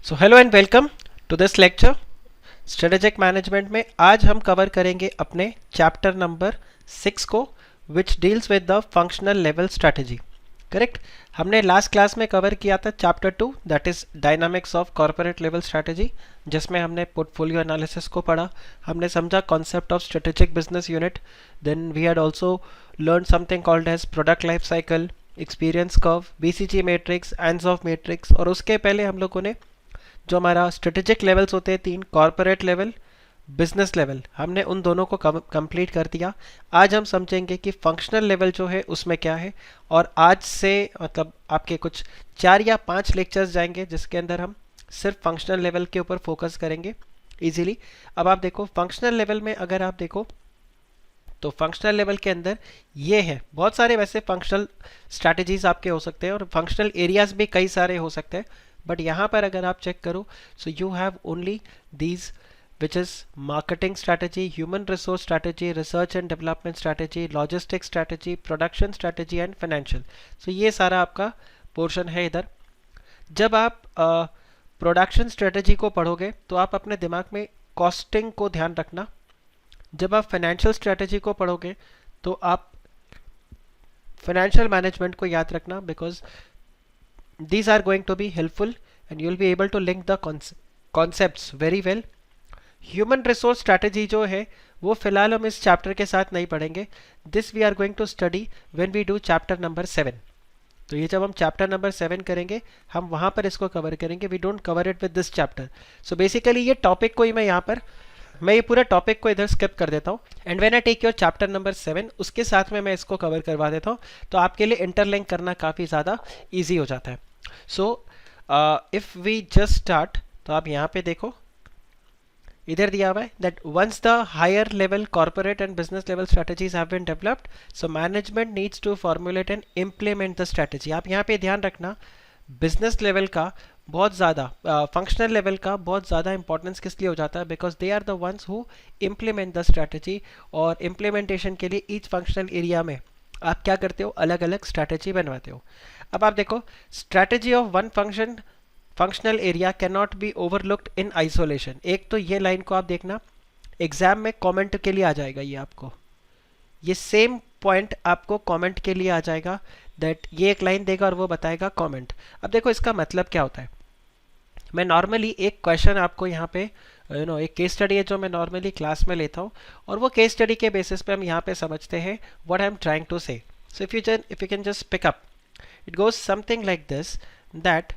So hello and welcome to this lecture strategic management में आज हम कवर करेंगे अपने चैप्टर नंबर 6 को which deals with the functional level strategy. Correct. हमने लास्ट क्लास में कवर किया था chapter 2 that is dynamics of corporate level strategy, जिसमें हमने पोर्टफोलियो एनालिसिस को पढ़ा, हमने समझा concept of strategic business unit, then we had also learn something called as product life cycle, experience curve, BCG matrix, ends of matrix, और उसके पहले हम लोगों ने जो हमारा स्ट्रेटेजिक लेवल्स होते हैं तीन, कॉर्पोरेट लेवल, बिजनेस लेवल, हमने उन दोनों को कंप्लीट कर दिया। आज हम समझेंगे कि फंक्शनल लेवल जो है उसमें क्या है, और आज से मतलब आपके कुछ 4 या 5 लेक्चर्स जाएंगे जिसके अंदर हम सिर्फ फंक्शनल लेवल के ऊपर फोकस करेंगे इजीली। अब आप देखो फंक्शनल लेवल में, अगर आप देखो तो फंक्शनल लेवल के अंदर ये है, बहुत सारे वैसे फंक्शनल स्ट्रैटेजीज आपके हो सकते हैं और फंक्शनल एरियाज भी कई सारे हो सकते हैं, बट यहाँ पर अगर आप चेक करो so you have only these which is marketing strategy, human resource strategy, research and development strategy, logistics strategy, production strategy and financial। so ये सारा आपका पोर्शन है इधर। जब आप प्रोडक्शन स्ट्रेटेजी को पढ़ोगे तो आप अपने दिमाग में कॉस्टिंग को ध्यान रखना। जब आप फाइनेंशियल स्ट्रेटेजी को पढ़ोगे तो आप फाइनेंशियल मैनेजमेंट को याद रखना, because these are going to be helpful and you will be able to link the concepts very well। Human resource strategy जो है वो फिलहाल हम इस चैप्टर के साथ नहीं पढ़ेंगे, this we are going to study when we do chapter number 7। तो ये जब हम चैप्टर नंबर 7 करेंगे हम वहाँ पर इसको कवर करेंगे, we don't cover it with this chapter. So basically ये टॉपिक को ही मैं यहाँ पर ये पूरा टॉपिक को इधर स्किप कर देता हूँ, and when I take your chapter number 7 उसके साथ में मैं इसको कवर करवा देता हूँ, तो आपके लिए इंटरलिंक करना काफ़ी ज़्यादा ईजी हो जाता है। So if we just start, तो आप यहाँ पे देखो इधर दिया हुआ है that once the higher level corporate and business level strategies have been developed, so management needs to formulate and implement the strategy. आप यहाँ पे ध्यान रखना बिजनेस लेवल का बहुत ज़्यादा, फंक्शनल लेवल का बहुत ज़्यादा इंपॉर्टेंस किस लिए हो जाता है, because they are the ones who implement the strategy, और इम्प्लीमेंटेशन के लिए ईच फंक्शनल एरिया में आप क्या करते हो, अलग अलग स्ट्रैटेजी बनवाते हो। अब आप देखो strategy of one functional area can not be overlooked in isolation. एक तो ये लाइन को आप देखना, एग्जाम में कमेंट के लिए आ जाएगा, ये आपको ये सेम पॉइंट आपको कमेंट के लिए आ जाएगा, दैट ये एक लाइन देगा और वो बताएगा कमेंट। अब देखो इसका मतलब क्या होता है। मैं नॉर्मली एक क्वेश्चन आपको यहाँ पे एक केस स्टडी है जो मैं नॉर्मली क्लास में लेता हूँ, और वो केस स्टडी के बेसिस पे हम यहाँ पे समझते हैं what I am trying to say. So if you can just pick up, it goes something like this that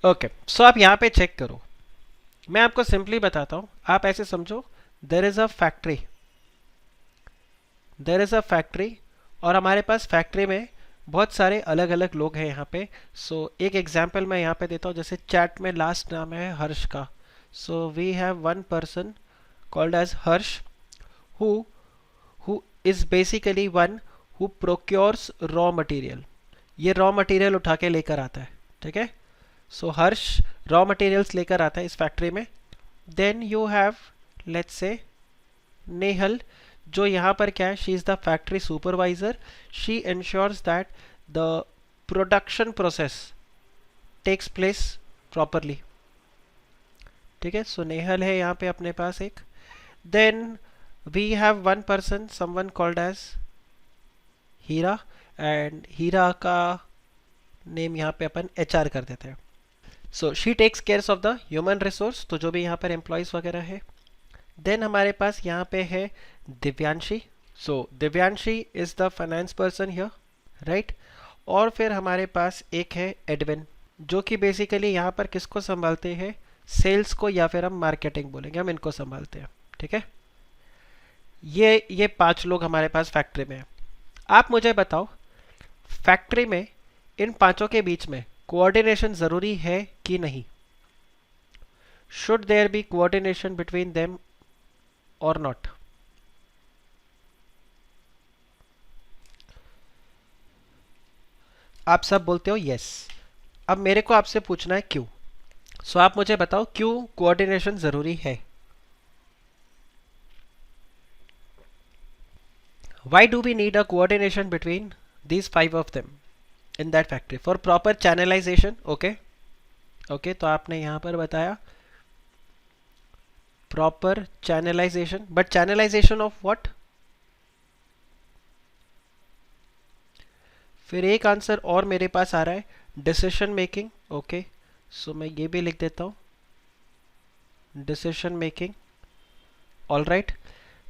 okay. सो आप यहाँ पे चेक करो, मैं आपको सिंपली बताता हूँ, आप ऐसे समझो देर इज़ अ फैक्ट्री और हमारे पास फैक्ट्री में बहुत सारे अलग अलग लोग हैं यहाँ पे। सो एक एग्जांपल मैं यहाँ पे देता हूँ, जैसे चैट में लास्ट नाम है हर्ष का, so we have one person called as Harsh who is basically one who procures raw material. ये रॉ मटेरियल उठा के लेकर आता है, ठीक है। सो हर्ष रॉ मटेरियल्स लेकर आता है इस फैक्ट्री में। Then you have let's say Nehal, जो यहाँ पर क्या है, she is the factory supervisor, she ensures that the production process takes place properly, ठीक है। सो नेहल है यहाँ पे अपने पास एक। Then we have one person someone called as Heera, and Heera का नेम यहाँ पे अपन HR कर देते हैं। So she takes cares of the human resource, तो जो भी यहाँ पर एम्प्लॉयज़ वगैरह है। देन हमारे पास यहाँ पे है Divyanshi, so Divyanshi is the finance person here, right. और फिर हमारे पास एक है एडविन, जो कि बेसिकली यहाँ पर किसको संभालते हैं, सेल्स को, या फिर हम मार्केटिंग बोलेंगे, हम इनको संभालते हैं, ठीक है। ये 5 लोग हमारे पास फैक्ट्री में है। आप मुझे बताओ फैक्ट्री में इन 5 के बीच में कोऑर्डिनेशन ज़रूरी है कि नहीं, should there be coordination between them और नॉट। आप सब बोलते हो यस। अब मेरे को आपसे पूछना है क्यों। सो आप मुझे बताओ क्यों कोऑर्डिनेशन ज़रूरी है। Why do we need a coordination between these 5 of them in that factory? For proper channelization, okay, okay, तो आपने यहाँ पर बताया proper channelisation, but channelisation of what? फिर एक आंसर और मेरे पास आ रहा है, डिसीजन मेकिंग। ओके, सो मैं ये भी लिख देता हूँ, डिसीजन मेकिंग। ऑल राइट,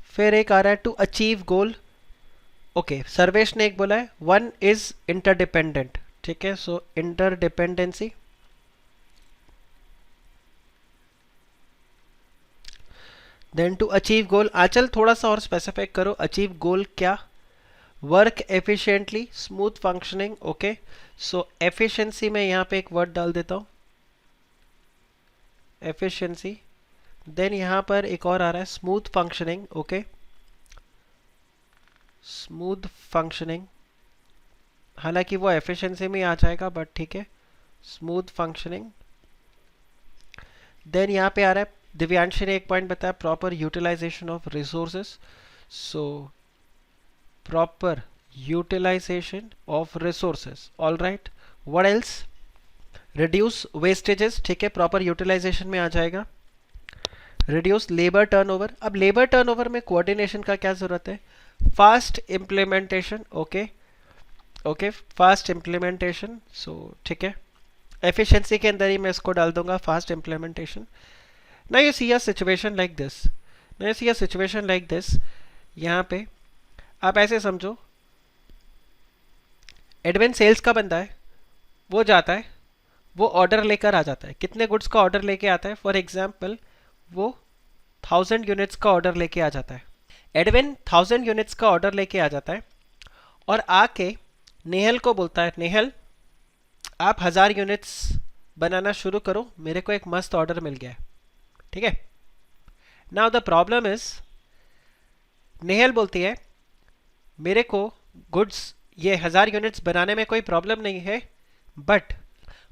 फिर एक आ रहा है to achieve goal. Okay, Sarvesh ने एक बोला है वन इज इंटरडिपेंडेंट। ठीक है, so interdependency. Then to achieve goal, Aanchal थोड़ा सा और स्पेसिफाई करो, अचीव गोल क्या? Work efficiently, smooth functioning. Okay, so efficiency में यहाँ पे एक वर्ड डाल देता हूँ, एफिशिएंसी। देन यहाँ पर एक और आ रहा है smooth functioning. Okay, smooth functioning, हालांकि वो एफिशिएंसी में आ जाएगा बट ठीक है, स्मूथ फंक्शनिंग। देन यहाँ पे आ रहा है, दिव्यांशी ने एक पॉइंट बताया, proper utilisation of resources. So proper utilisation of resources. All right, what else? Reduce wastages. ठीक है, प्रॉपर यूटिलाइजेशन में आ जाएगा। रिड्यूस लेबर टर्नओवर, अब लेबर टर्नओवर में कोऑर्डिनेशन का क्या जरूरत है? Fast implementation. Okay okay, fast implementation. So ठीक है, एफिशिएंसी के अंदर ही मैं इसको डाल दूंगा, फास्ट इम्प्लीमेंटेशन। ना you see a situation like this, ना you see a situation like this, यहाँ पे आप ऐसे समझो, एडविन सेल्स का बंदा है, वो जाता है, वो ऑर्डर लेकर आ जाता है। कितने गुड्स का ऑर्डर लेके आता है? फॉर एग्जाम्पल वो 1000 यूनिट्स का ऑर्डर लेके आ जाता है। एडविन 1000 यूनिट्स का ऑर्डर लेके आ जाता है और आके नेहल को बोलता है, नेहल आप 1000 यूनिट्स बनाना शुरू करो, मेरे को एक मस्त ऑर्डर मिल गया है। ठीक है, now the problem is, Nehal बोलती है मेरे को गुड्स ये 1000 यूनिट्स बनाने में कोई प्रॉब्लम नहीं है, बट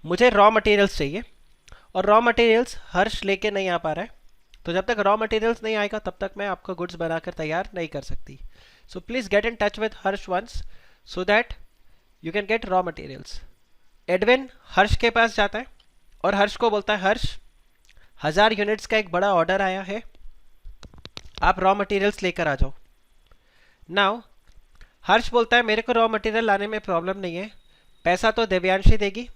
मुझे रॉ मटेरियल्स चाहिए और रॉ मटेरियल्स हर्ष लेके नहीं आ पा रहा है। तो जब तक रॉ मटेरियल्स नहीं आएगा तब तक मैं आपका गुड्स बनाकर तैयार नहीं कर सकती। So please get in touch with Harsh once so that you can get raw materials. Edwin Harsh के पास जाता है और हर्ष को बोलता है, हर्ष 1000 यूनिट्स का एक बड़ा ऑर्डर आया है, आप रॉ मटेरियल्स लेकर आ जाओ। नाउ हर्ष बोलता है मेरे को रॉ मटेरियल लाने में प्रॉब्लम नहीं है, पैसा तो दिव्यांशी देगी,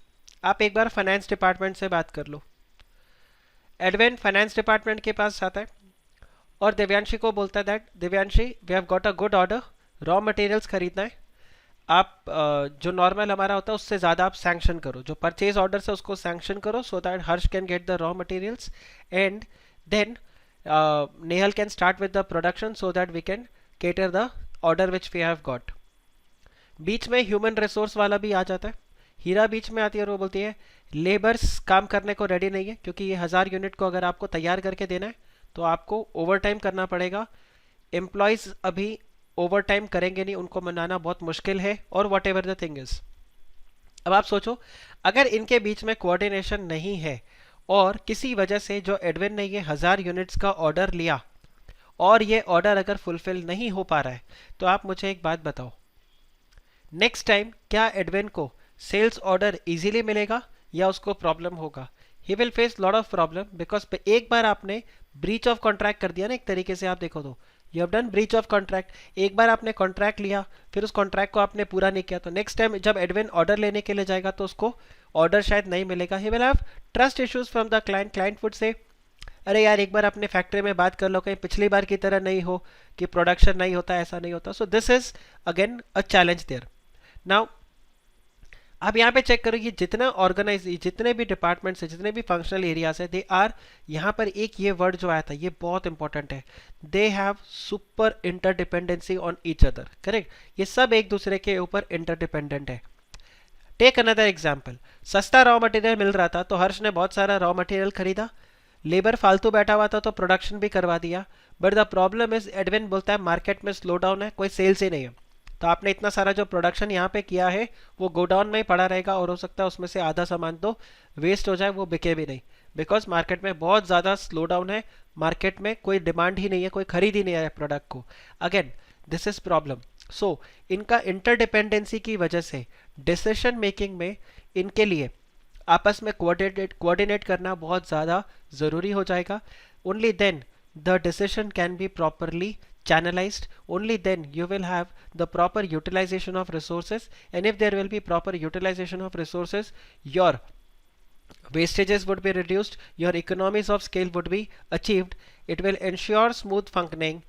आप एक बार फाइनेंस डिपार्टमेंट से बात कर लो। एडविन फाइनेंस डिपार्टमेंट के पास जाता है और दिव्यांशी को बोलता है that Divyanshi we have got a good order, raw materials खरीदना है, आप जो नॉर्मल हमारा होता है उससे ज़्यादा आप सैंक्शन करो, जो परचेज ऑर्डर से उसको सैंक्शन करो, so that Harsh can get the raw materials and then Nehal can start with the production so that we can cater the order which we have got. बीच में ह्यूमन रिसोर्स वाला भी आ जाता है, हीरा बीच में आती है और वो बोलती है लेबर्स काम करने को रेडी नहीं है, क्योंकि ये 1000 यूनिट को अगर आपको तैयार करके देना है तो आपको ओवर टाइम करना पड़ेगा, एम्प्लॉयज अभी ओवर टाइम करेंगे नहीं, उनको मनाना बहुत मुश्किल है, और what ever the thing is. अब आप सोचो, अगर इनके बीच में कोऑर्डिनेशन नहीं है और किसी वजह से जो एडविन ने ये 1000 यूनिट्स का ऑर्डर लिया और ये ऑर्डर अगर फुलफिल नहीं हो पा रहा है, तो आप मुझे एक बात बताओ, नेक्स्ट टाइम क्या एडविन को सेल्स ऑर्डर इजीली मिलेगा या उसको प्रॉब्लम होगा? He will face lot of problem, because एक बार आपने ब्रीच ऑफ कॉन्ट्रैक्ट कर दिया ना, एक तरीके से आप देखो तो you have done breach of contract. एक बार आपने कॉन्ट्रैक्ट लिया, फिर उस कॉन्ट्रैक्ट को आपने पूरा नहीं किया, तो नेक्स्ट टाइम जब एडविन ऑर्डर लेने के लिए जाएगा तो उसको ऑर्डर शायद नहीं मिलेगा। He will have trust issues from the client. Client would say अरे यार एक बार अपने फैक्ट्री में बात कर लो, कहीं पिछली बार की तरह नहीं हो कि प्रोडक्शन नहीं होता, ऐसा नहीं होता। So this is again a challenge there. Now आप यहाँ पे चेक करो, ये जितना ऑर्गेनाइज, जितने भी डिपार्टमेंट्स है, जितने भी फंक्शनल एरियाज है, दे आर, यहाँ पर एक ये वर्ड जो आया था ये बहुत इंपॉर्टेंट है, they have super interdependency on each other. Correct, ये सब एक दूसरे के ऊपर इंटरडिपेंडेंट है। टेक अनदर एग्जाम्पल, सस्ता रॉ मटेरियल मिल रहा था तो हर्ष ने बहुत सारा रॉ मटेरियल खरीदा, लेबर फालतू बैठा हुआ था तो प्रोडक्शन भी करवा दिया, but the problem is Edwin बोलता है मार्केट में स्लो डाउन है, कोई सेल्स ही नहीं है, तो आपने इतना सारा जो प्रोडक्शन यहाँ पे किया है वो गोडाउन में ही पड़ा रहेगा और हो सकता है उसमें से आधा सामान तो वेस्ट हो जाए, वो बिके भी नहीं, बिकॉज मार्केट में बहुत ज़्यादा स्लो डाउन है, मार्केट में कोई डिमांड ही नहीं है, कोई खरीद ही नहीं है प्रोडक्ट को। Again this is problem. So इनका इंटरडिपेंडेंसी की वजह से डिसीजन मेकिंग में इनके लिए आपस में कोऑर्डिनेट करना बहुत ज़्यादा ज़रूरी हो जाएगा. Only then the decision can be properly channelized. Only then you will have the proper utilization of resources, and if there will be proper utilization of resources, your wastages would be reduced, your economies of scale would be achieved. It will ensure smooth functioning.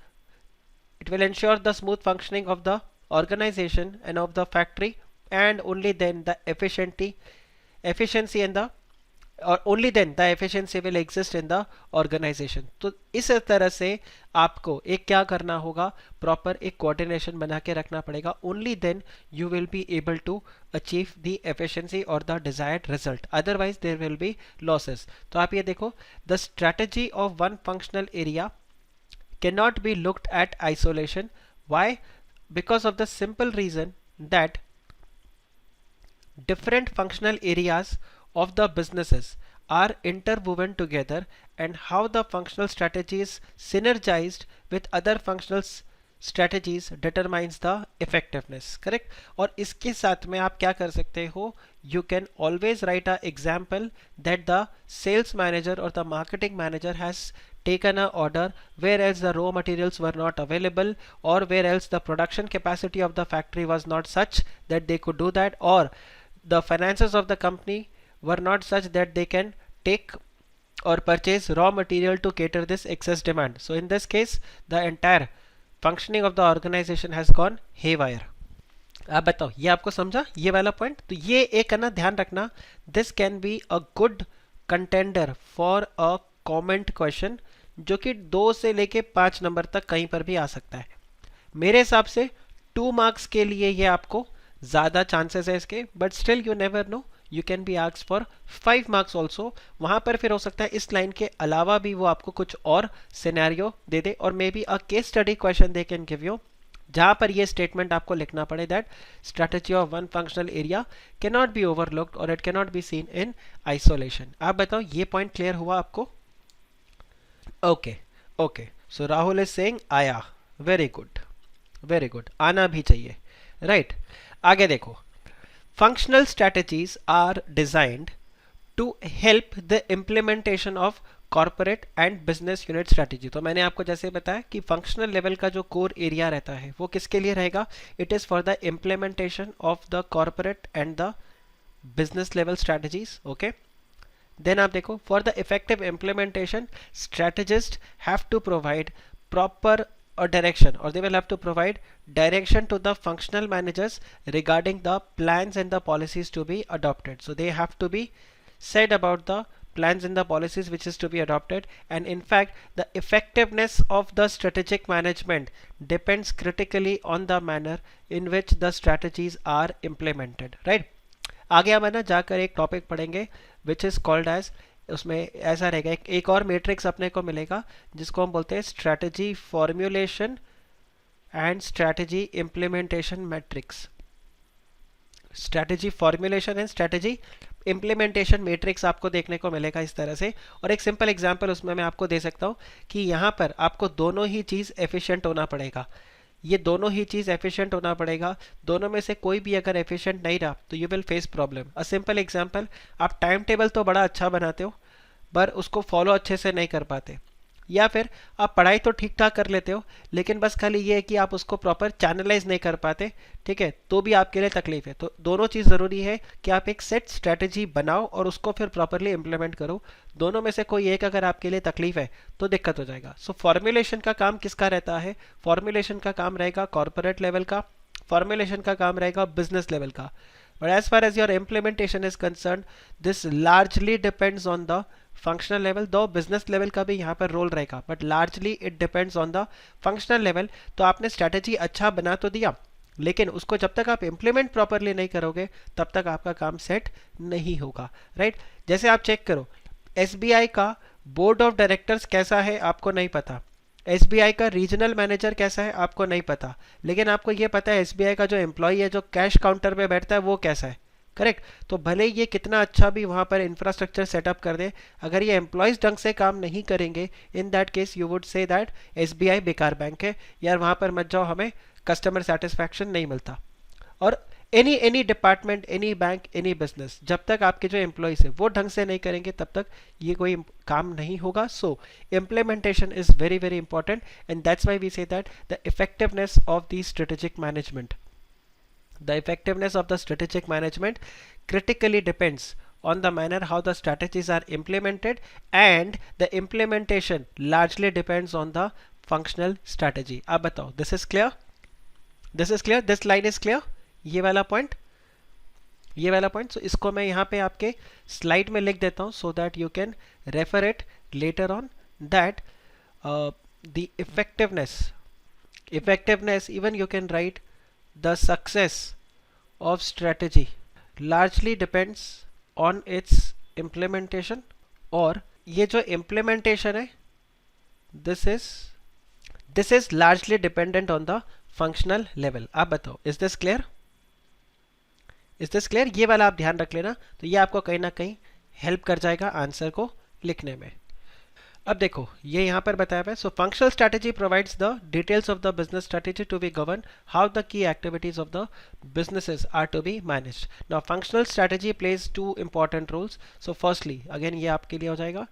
It will ensure the smooth functioning of the organization and of the factory, and only then the efficiency and the और only then the efficiency will exist in the organisation. तो इस तरह से आपको एक क्या करना होगा, प्रॉपर एक कोऑर्डिनेशन बना के रखना पड़ेगा. Only then you will be able to achieve the efficiency और the desired result, otherwise there will be losses. तो आप ये देखो, the strategy of one functional area can not be looked at isolation. Why? Because of the simple reason that different functional areas of the businesses are interwoven together, and how the functional strategy is synergized with other functional strategies determines the effectiveness. Correct? और इसके साथ में आप क्या कर सकते हो, you can always write a example that the sales manager or the marketing manager has taken a order where else the raw materials were not available, or where else the production capacity of the factory was not such that they could do that, or the finances of the company were not such that they can take or purchase raw material to cater this excess demand. So in this case the entire functioning of the organization has gone haywire. आप बताओ, ये आपको समझा ये वाला point? तो ये एक है ना, ध्यान रखना, this can be a good contender for a comment question, जो कि 2 से लेके 5 नंबर तक कहीं पर भी आ सकता है. मेरे हिसाब से 2 मार्क्स के लिए ये आपको ज़्यादा चांसेस है इसके, but still you never know, you can be asked for 5 marks also. वहां पर फिर हो सकता है इस लाइन के अलावा भी वो आपको कुछ और सिनेरियो दे दे, और may be a case study question they can give you, जहां पर ये स्टेटमेंट आपको लिखना पड़े that strategy of one functional area can not be overlooked और it can not be seen in isolation. आप बताओ, ये पॉइंट क्लियर हुआ आपको? Okay okay, so Rahul is saying आया. वेरी गुड वेरी गुड, आना भी चाहिए, राइट. आगे देखो, functional strategies are designed to help the implementation of corporate and business unit strategy. तो मैंने आपको जैसे बताया कि functional level का जो core area रहता है वो किसके लिए रहेगा? It is for the implementation of the corporate and the business level strategies. Okay. Then आप देखो, for the effective implementation, strategists have to provide proper or direction, or they will have to provide direction to the functional managers regarding the plans and the policies to be adopted. So they have to be said about the plans and the policies which is to be adopted, and in fact the effectiveness of the strategic management depends critically on the manner in which the strategies are implemented. Right? आगे हम है ना जाकर एक topic पढ़ेंगे which is called as, उसमें ऐसा रहेगा, एक और मैट्रिक्स अपने को मिलेगा जिसको हम बोलते हैं strategy formulation and strategy implementation matrix. Strategy formulation and strategy implementation matrix आपको देखने को मिलेगा इस तरह से. और एक सिंपल एग्जांपल उसमें मैं आपको दे सकता हूँ कि यहाँ पर आपको दोनों ही चीज़ एफिशिएंट होना पड़ेगा. ये दोनों ही चीज़ एफिशिएंट होना पड़ेगा. दोनों में से कोई भी अगर एफिशिएंट नहीं रहा तो you will face problem. A simple example, आप टाइम टेबल तो बड़ा अच्छा बनाते हो पर उसको फॉलो अच्छे से नहीं कर पाते, या फिर आप पढ़ाई तो ठीक ठाक कर लेते हो लेकिन बस खाली ये है कि आप उसको प्रॉपर चैनलाइज नहीं कर पाते, ठीक है, तो भी आपके लिए तकलीफ है. तो दोनों चीज़ ज़रूरी है कि आप एक सेट स्ट्रैटेजी बनाओ और उसको फिर प्रॉपरली इंप्लीमेंट करो. दोनों में से कोई एक अगर आपके लिए तकलीफ है तो दिक्कत हो जाएगा. सो फॉर्मुलेशन का काम किसका रहता है? फॉर्मुलेशन का काम रहेगा कॉर्पोरेट लेवल का, फॉर्मुलेशन का काम रहेगा बिजनेस लेवल का. But as far as your implementation is concerned, this largely depends on the functional level. though business level का भी यहाँ पर रोल रहेगा, but largely it depends on the functional level. तो आपने strategy अच्छा बना तो दिया, लेकिन उसको जब तक आप implement properly नहीं करोगे तब तक आपका काम set नहीं होगा, right? जैसे आप चेक करो, SBI का बोर्ड ऑफ डायरेक्टर्स कैसा है आपको नहीं पता, SBI का रीजनल मैनेजर कैसा है आपको नहीं पता, लेकिन आपको ये पता है SBI का जो एम्प्लॉय है जो कैश काउंटर पे बैठता है वो कैसा है. करेक्ट? तो भले ये कितना अच्छा भी वहाँ पर इंफ्रास्ट्रक्चर सेटअप कर दे, अगर ये एम्प्लॉयज़ ढंग से काम नहीं करेंगे, in that case you would say that SBI बेकार बैंक है, यार वहाँ पर मत जाओ, हमें कस्टमर सेटिस्फैक्शन नहीं मिलता. और any department, any bank, any business, जब तक आपके जो एम्प्लॉयज है वो ढंग से नहीं करेंगे तब तक ये कोई काम नहीं होगा. So implementation is very very important and that's why we say that the effectiveness of the strategic management, the effectiveness of the strategic management critically depends on the manner how the strategies are implemented, and the implementation largely depends on the functional strategy. आप बताओ, this is clear? This is clear? This line is clear? ये वाला point, ये वाला point. सो इसको मैं यहाँ पे आपके स्लाइड में लिख देता हूँ so that you can refer it later on, that the effectiveness, even you can write the success of strategy largely depends on its implementation. और ये जो implementation है, this is largely dependent on the functional level. आप बताओ, is this clear? Is this clear? ये वाला आप ध्यान रख लेना, तो ये आपको कहीं ना कहीं हेल्प कर जाएगा आंसर को लिखने में. अब देखो ये यहाँ पर बताया हुआ है. So functional strategy provides the details of the business strategy to be govern how the key activities of the businesses are to be managed. Now functional strategy plays two important roles. So firstly again ये आपके लिए हो जाएगा,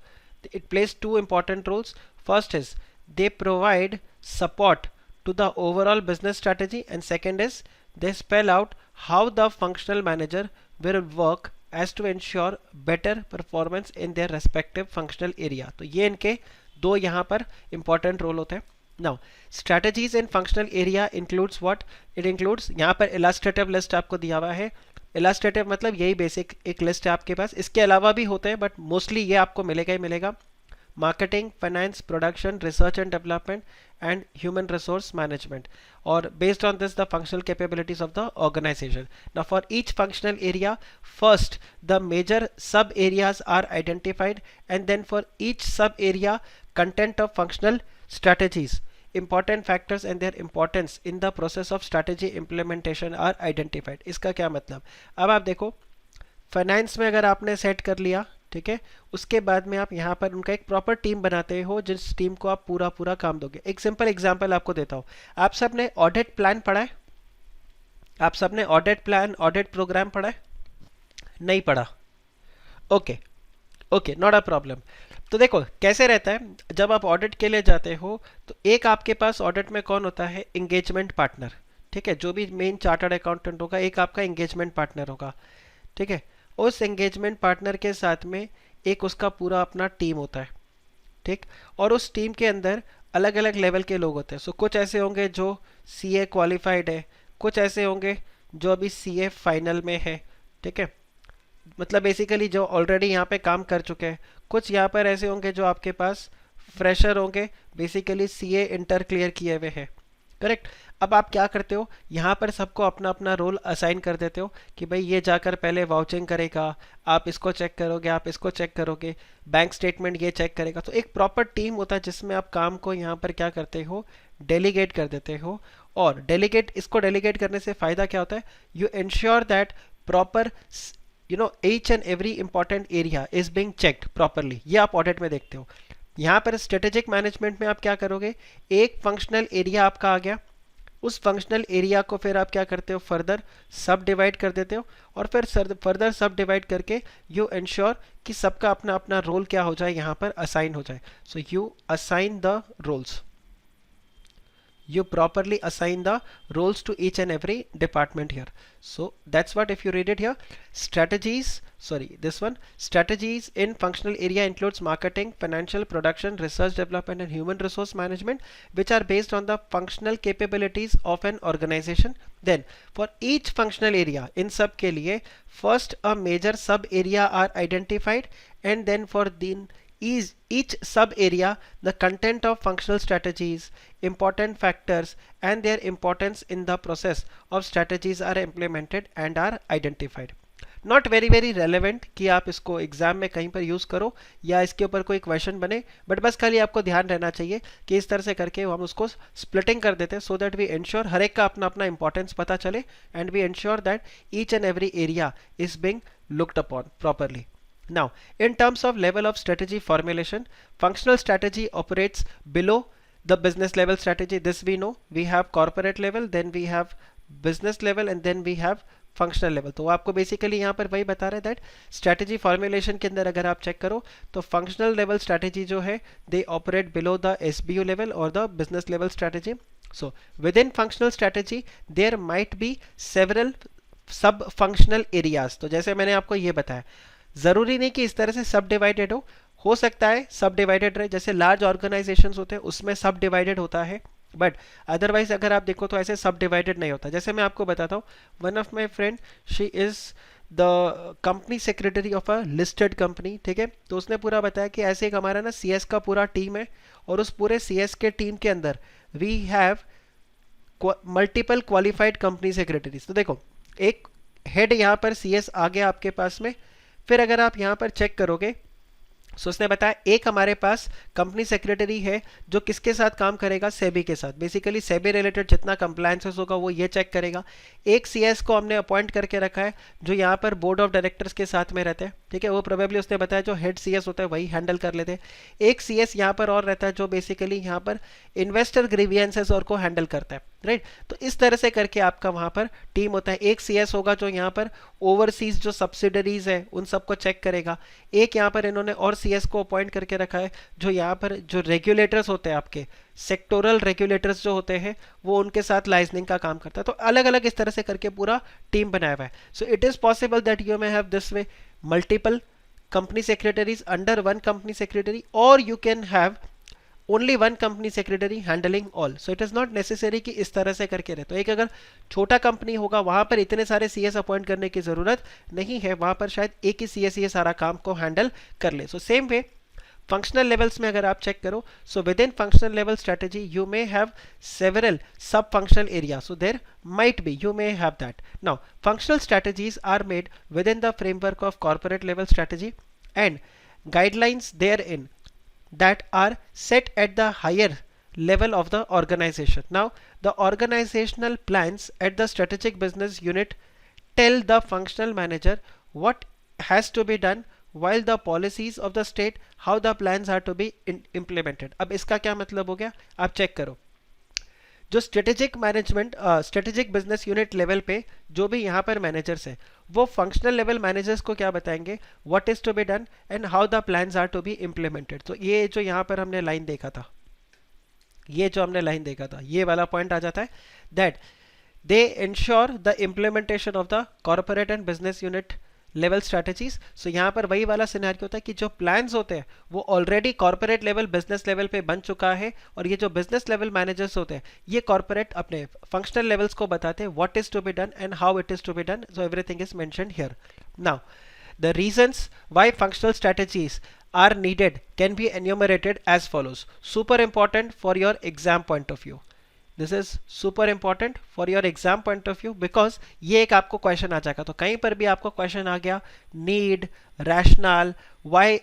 it plays two important roles. First is they provide support to the overall business strategy, and second is they spell out how the functional manager will work as to ensure better performance in their respective functional area. तो ये इनके दो यहाँ पर important role होते हैं. Now strategies in functional area includes what? It includes, यहाँ पर illustrative list आपको दिया हुआ है. illustrative मतलब यही basic एक list है आपके पास. इसके अलावा भी होते हैं but mostly ये आपको मिलेगा ही मिलेगा. Marketing, finance, production, research and development, and human resource management, or based on this the functional capabilities of the organization. Now for each functional area, first the major sub areas are identified, and then for each sub area content of functional strategies, important factors and their importance in the process of strategy implementation are identified. इसका क्या मतलब? अब आप देखो finance में अगर आपने set कर लिया, ठीक है, उसके बाद में आप यहाँ पर उनका एक प्रॉपर टीम बनाते हो जिस टीम को आप पूरा पूरा काम दोगे. एक सिंपल एग्जांपल आपको देता हूँ. आप सब ने ऑडिट प्लान पढ़ा है? आप सब ने ऑडिट प्लान, ऑडिट प्रोग्राम पढ़ा है? नहीं पढ़ा? Okay okay, not a problem. तो देखो कैसे रहता है, जब आप ऑडिट के लिए जाते हो तो एक आपके पास ऑडिट में कौन होता है? Engagement partner. ठीक है, जो भी मेन चार्टर्ड अकाउंटेंट होगा एक आपका एंगेजमेंट पार्टनर होगा. ठीक है, उस एंगेजमेंट पार्टनर के साथ में एक उसका पूरा अपना टीम होता है. ठीक, और उस टीम के अंदर अलग अलग लेवल के लोग होते हैं. सो कुछ ऐसे होंगे जो सीए क्वालिफाइड है, कुछ ऐसे होंगे जो अभी सीए फाइनल में है. ठीक है, मतलब बेसिकली जो ऑलरेडी यहाँ पे काम कर चुके हैं. कुछ यहाँ पर ऐसे होंगे जो आपके पास फ्रेशर होंगे, बेसिकली सीए इंटर क्लियर किए हुए हैं. करेक्ट. अब आप क्या करते हो, यहाँ पर सबको अपना अपना रोल असाइन कर देते हो कि भाई ये जाकर पहले वाउचिंग करेगा, आप इसको चेक करोगे, आप इसको चेक करोगे, बैंक स्टेटमेंट ये चेक करेगा. तो एक प्रॉपर टीम होता है जिसमें आप काम को यहाँ पर क्या करते हो, डेलीगेट कर देते हो. और इसको डेलीगेट करने से फायदा क्या होता है? You ensure that proper each and every important area is being checked properly. ये आप ऑडिट में देखते हो. यहाँ पर स्ट्रेटेजिक मैनेजमेंट में आप क्या करोगे, एक फंक्शनल एरिया आपका आ गया, उस फंक्शनल एरिया को फिर आप क्या करते हो, फर्दर सब डिवाइड कर देते हो, और फिर फर्दर सब डिवाइड करके यू इंश्योर कि सबका अपना अपना रोल क्या हो जाए, यहाँ पर असाइन हो जाए. So you assign the roles, you properly assign the roles to each and every department here. So that's what, if you read it here, strategies in functional area includes marketing, financial, production, research development and human resource management, which are based on the functional capabilities of an organization. Then for each functional area, in sub के लिए first a major sub area are identified, and then for each sub area the content of functional strategies, important factors and their importance in the process of strategies are implemented and are identified. Not very relevant कि आप इसको exam में कहीं पर use करो या इसके ऊपर कोई क्वेश्चन बने, बट बस खाली आपको ध्यान रहना चाहिए कि इस तरह से करके हम उसको स्प्लिटिंग कर देते हैं सो दैट वी इंश्योर हर एक का अपना अपना इंपॉर्टेंस पता चले, and we ensure that each and every area is being looked upon properly. Now, in terms of level of strategy formulation, functional strategy operates below the business level strategy. This we know. We have corporate level, then we have business level, and then we have functional level. तो वो आपको basically यहाँ पर वही बता रहा है that strategy formulation के अंदर अगर आप चेक करो तो फंक्शनल लेवल स्ट्रैटेजी जो है they operate below the SBU level और the business level strategy. So within functional strategy there might be several sub functional areas. तो जैसे मैंने आपको ये बताया, जरूरी नहीं कि इस तरह से सब डिवाइडेड हो सकता है सब डिवाइडेड रहे, जैसे लार्ज ऑर्गेनाइजेशंस होते हैं उसमें सब डिवाइडेड होता है, बट अदरवाइज अगर आप देखो तो ऐसे सब डिवाइडेड नहीं होता। जैसे मैं आपको बताता हूँ, one of my friend she is the company secretary of a listed company, ठीक है। तो उसने पूरा बताया कि ऐसे एक हमारा ना सीएस का पूरा टीम है और उस पूरे सीएस के टीम के अंदर we have multiple qualified company secretaries. तो देखो एक हेड यहाँ पर सीएस आ गया आपके पास में, फिर अगर आप यहाँ पर चेक करोगे सो उसने बताया एक हमारे पास कंपनी सेक्रेटरी है जो किसके साथ काम करेगा, सेबी के साथ, बेसिकली सेबी रिलेटेड जितना कंप्लायंसेस होगा वो ये चेक करेगा। एक सीएस को हमने अपॉइंट करके रखा है जो यहाँ पर बोर्ड ऑफ डायरेक्टर्स के साथ में रहते हैं, ठीक है, वो प्रोबेबली उसने बताया जो हेड सीएस होता है वही हैंडल कर लेते हैं। एक सीएस यहाँ पर और रहता है जो बेसिकली यहाँ पर इन्वेस्टर ग्रीवियंसेस और को हैंडल करता है, राइट। तो इस तरह से करके आपका वहाँ पर टीम होता है। एक सीएस होगा जो यहाँ पर ओवरसीज जो सब्सिडरीज है उन सबको चेक करेगा। एक यहाँ पर इन्होंने और सीएस को अपॉइंट करके रखा है जो यहाँ पर जो रेगुलेटर्स होते हैं आपके सेक्टोरल रेगुलेटर्स जो होते हैं वो उनके साथ लाइजनिंग का काम करता है। तो अलग अलग इस तरह से करके पूरा टीम बनाया हुआ है। So it is possible that you may have this way multiple company secretaries under one company secretary, or you can have only one company secretary handling all. So it is not necessary कि इस तरह से करके रहे। तो एक अगर छोटा कंपनी होगा वहां पर इतने सारे सीएस अपॉइंट करने की जरूरत नहीं है, वहां पर शायद एक ही सीएस ये सारा काम को हैंडल कर ले। So same way functional levels में अगर आप चेक करो, so within functional level strategy you may have several sub functional area, so there might be you may have that. Now functional strategies are made within the framework of corporate level strategy and guidelines therein that are set at the higher level of the organization. Now the organizational plans at the strategic business unit tell the functional manager what has to be done while the policies of the state how the plans are to be implemented. अब इसका क्या मतलब हो गया, आप check करो। जो strategic management strategic business unit level पे जो भी यहाँ पर मैनेजर्स है वो फंक्शनल लेवल मैनेजर्स को क्या बताएंगे, what is to be done and how the plans are to be implemented. तो ये जो यहाँ पर हमने लाइन देखा था, ये वाला पॉइंट आ जाता है that they ensure the implementation of the corporate and business unit level strategies. So यहाँ पर वही वाला सिनेरियो होता है कि जो प्लान्स होते हैं वो already corporate level business level पे बन चुका है और ये जो बिजनेस लेवल मैनेजर्स होते हैं ये कॉर्पोरेट अपने फंक्शनल लेवल्स को बताते हैं what is to be done and how it is to be done. So everything is mentioned here. Now the reasons why functional strategies are needed can be enumerated as follows. Super important for your exam point of view. This is super important for your exam point of view because ये एक आपको question आ जाएगा। तो कहीं पर भी आपको question आ गया need, rational, why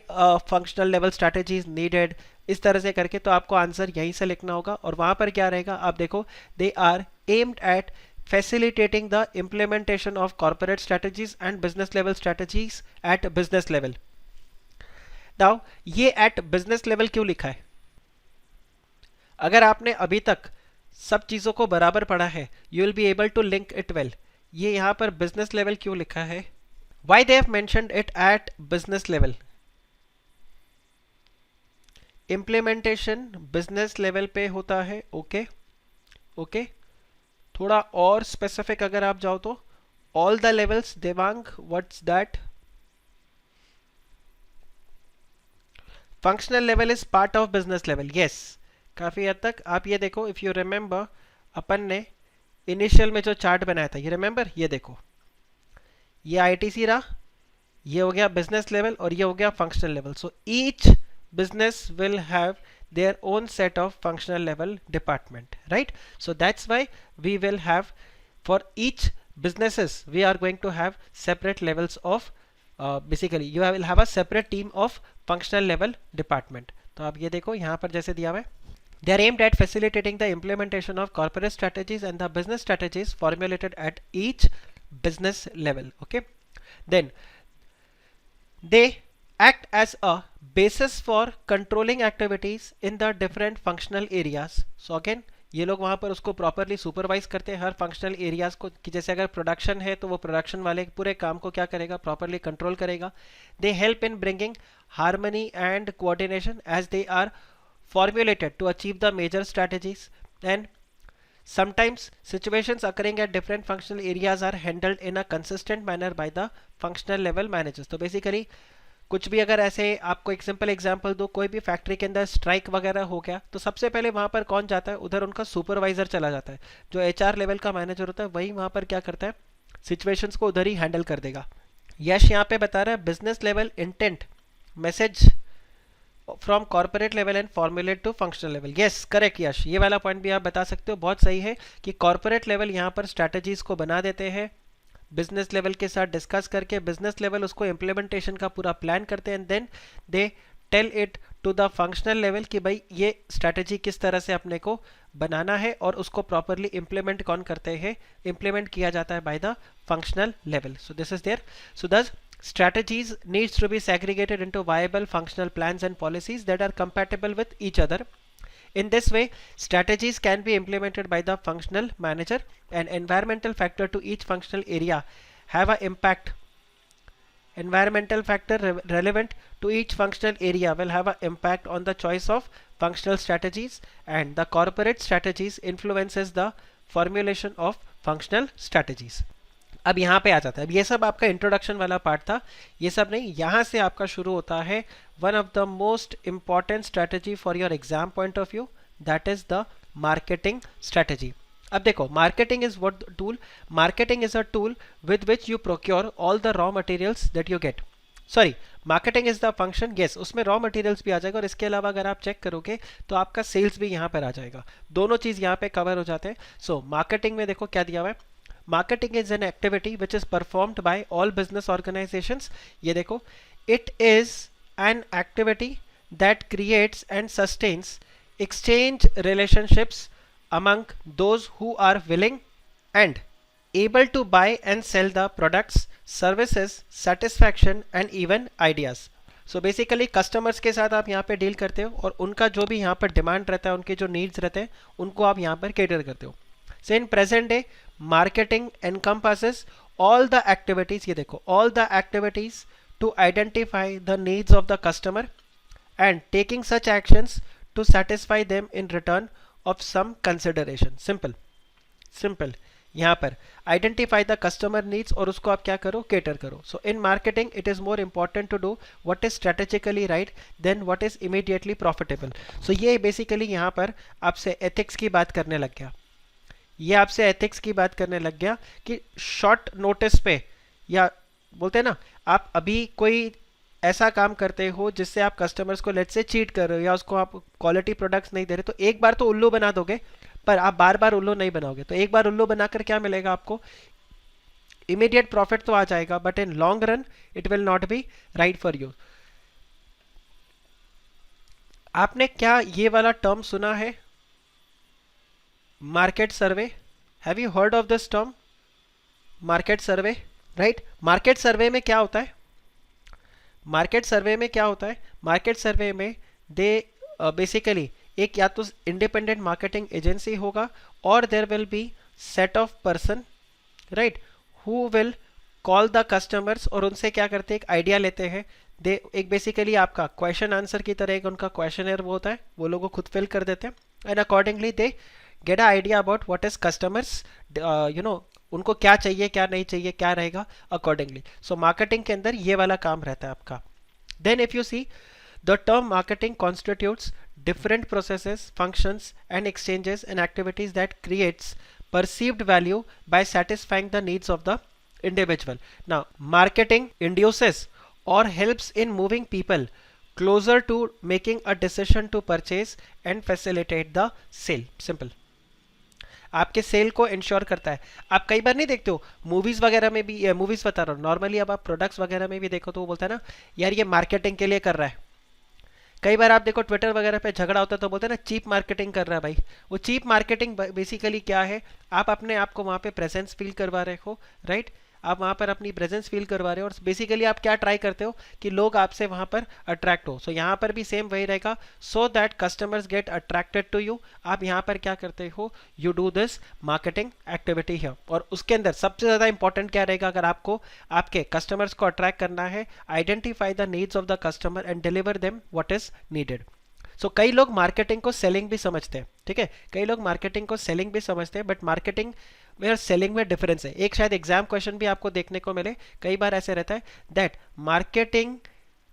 functional level strategy is needed, इस तरह से करके तो आपको आंसर यहीं से लिखना होगा। और वहां पर क्या रहेगा आप देखो, they are aimed at facilitating the implementation of corporate strategies and business level strategies at business level. Now ये एट बिजनेस लेवल क्यों लिखा है? अगर आपने अभी तक सब चीजों को बराबर पढ़ा है you will be able to link it well. ये यहां पर बिजनेस लेवल क्यों लिखा है? Why they have mentioned it at business level? Implementation business level पे होता है। ओके ओके, थोड़ा और स्पेसिफिक अगर आप जाओ तो all the levels, Devang what's that? Functional level is part of business level. Yes, काफी हद तक आप ये देखो, इफ यू रिमेंबर अपन ने इनिशियल में जो चार्ट बनाया था ये रिमेंबर, ये देखो ये आईटीसी रहा, ये हो गया बिजनेस लेवल और ये हो गया functional level. So each business will have their own set of functional level department, right? So that's why we will have for each businesses we are going to have separate levels of basically you will have a separate team of functional level department. तो आप ये देखो यहाँ पर जैसे दिया हुआ है, they are aimed at facilitating the implementation of corporate strategies and the business strategies formulated at each business level. Okay, then they act as a basis for controlling activities in the different functional areas. So again ये लोग वहाँ पर उसको properly supervise करते हैं हर functional areas को, कि जैसे अगर प्रोडक्शन है तो वो प्रोडक्शन वाले पूरे काम को क्या करेगा, प्रॉपरली कंट्रोल करेगा. They help in bringing harmony and coordination as they are formulated to achieve the major strategies. And sometimes situations occurring at different functional areas are handled in a consistent manner by the functional level managers. तो basically कुछ भी अगर ऐसे आपको एक simple example दो, कोई भी फैक्ट्री के अंदर स्ट्राइक वगैरह हो गया तो सबसे पहले वहां पर कौन जाता है, उधर उनका सुपरवाइजर चला जाता है. जो एचआर लेवल का मैनेजर होता है वही वहां पर क्या करता है, सिचुएशंस को उधर ही हैंडल कर देगा. यश यहाँ पे बता रहा है business level intent message from corporate level and formulate to functional level. Yes correct Yash, ये वाला पॉइंट भी आप बता सकते हो, बहुत सही है कि कॉर्पोरेट लेवल यहाँ पर स्ट्रैटेजीज को बना देते हैं बिजनेस लेवल के साथ डिस्कस करके. बिजनेस लेवल उसको इम्प्लीमेंटेशन का पूरा प्लान करते हैं and then they tell it to the functional level कि भाई ये स्ट्रैटेजी किस तरह से अपने को बनाना है, और उसको प्रॉपरली इम्प्लीमेंट कौन करते हैं, इम्प्लीमेंट किया जाता है by the functional level. So this is there. So this strategies needs to be segregated into viable functional plans and policies that are compatible with each other. In this way, strategies can be implemented by the functional manager, and environmental factor to each functional area have an impact. Environmental factor relevant to each functional area will have an impact on the choice of functional strategies, and the corporate strategies influences the formulation of functional strategies. अब यहाँ पे आ जाता है. अब ये सब आपका introduction वाला पार्ट था, ये सब नहीं, यहाँ से आपका शुरू होता है one of the most important strategy for your exam point of view, that is the marketing strategy. अब देखो, marketing is what tool, marketing is a tool with which you procure all the raw materials that you gate. Sorry, marketing is the function, yes उसमें raw materials भी आ जाएगा, और इसके अलावा अगर आप चेक करोगे तो आपका सेल्स भी यहाँ पर आ जाएगा. दोनों चीज यहाँ पे कवर हो जाते हैं. सो मार्केटिंग में देखो क्या दिया हुआ है, marketing is an activity which is performed by all business organizations. ये देखो, it is an activity that creates and sustains exchange relationships among those who are willing and able to buy and sell the products, services, satisfaction and even ideas. So basically customers के साथ आप यहाँ पे deal करते हो, और उनका जो भी यहाँ पर डिमांड रहता है, उनके जो नीड्स रहते हैं, उनको आप यहाँ पर कैटर करते हो. So in present day, marketing encompasses all the activities, ये देखो, all the activities to identify the needs of the customer and taking such actions to satisfy them in return of some consideration. Simple, simple. यहाँ पर identify the customer needs और उसको आप क्या करो, cater करो. So in marketing it is more important to do what is strategically right than what is immediately profitable. So ये basically यहाँ पर आपसे ethics की बात करने लग गया, ये आपसे एथिक्स की बात करने लग गया कि शॉर्ट नोटिस पे, या बोलते हैं ना, आप अभी कोई ऐसा काम करते हो जिससे आप कस्टमर्स को लेट से चीट कर रहे हो, या उसको आप क्वालिटी प्रोडक्ट्स नहीं दे रहे, तो एक बार तो उल्लू बना दोगे, पर आप बार बार उल्लू नहीं बनाओगे. तो एक बार उल्लू बनाकर क्या मिलेगा आपको, इमीडिएट प्रॉफिट तो आ जाएगा, but in long run it will not be right for you. आपने क्या ये वाला टर्म सुना है, market survey? Have you heard of this term, market survey? Right. Market सर्वे में क्या होता है, मार्केट सर्वे में क्या होता है, मार्केट सर्वे में दे बेसिकली एक या तो इंडिपेंडेंट मार्केटिंग एजेंसी होगा, और there will be set of person, right, who will call the customers, और उनसे क्या करते हैं, एक आइडिया लेते हैं. दे एक बेसिकली आपका क्वेश्चन आंसर की तरह एक उनका क्वेश्चनर वो होता है, वो लोगों खुद फिल कर देते हैं, and accordingly they get a idea about what is customers, you know, उनको क्या चाहिए क्या नहीं चाहिए, क्या रहेगा अकॉर्डिंगली. सो मार्केटिंग के अंदर ये वाला काम रहता है आपका. Then if you see the term marketing constitutes different processes, functions and exchanges and activities that creates perceived value by satisfying the needs of the individual. Now marketing induces or helps in moving people closer to making a decision to purchase and facilitate the sale. Simple. आपके cell को ensure करता है. आप कई बार नहीं देखते हो movies वगैरह में भी, मूवीज बता रहा हूँ, नॉर्मली अब आप प्रोडक्ट्स वगैरह में भी देखो तो वो बोलता है ना, यार ये मार्केटिंग के लिए कर रहा है. कई बार आप देखो ट्विटर वगैरह पे झगड़ा होता है तो बोलते हैं ना चीप मार्केटिंग कर रहा है भाई. वो चीप मार्केटिंग बेसिकली क्या है, आप अपने आप को वहाँ पे प्रेजेंस फील करवा रहे हो, राइट. आप वहाँ पर अपनी प्रेजेंस फील करवा रहे हो, और बेसिकली आप क्या ट्राई करते हो कि लोग आपसे वहाँ पर अट्रैक्ट हो। सो यहाँ पर भी सेम वही रहेगा, so that customers get attracted to you. आप यहाँ पर क्या करते हो, you do this marketing activity है। और उसके अंदर सबसे ज़्यादा इंपॉर्टेंट क्या रहेगा, अगर आपको आपके कस्टमर्स को अट्रैक्ट करना है, identify the needs of the customer and deliver them what is needed. So कई लोग मार्केटिंग को सेलिंग भी समझते हैं, ठीक है, कई लोग मार्केटिंग को सेलिंग भी समझते हैं, बट मार्केटिंग में और सेलिंग में डिफरेंस है। एक शायद एग्जाम क्वेश्चन भी आपको देखने को मिले, कई बार ऐसे रहता है दैट मार्केटिंग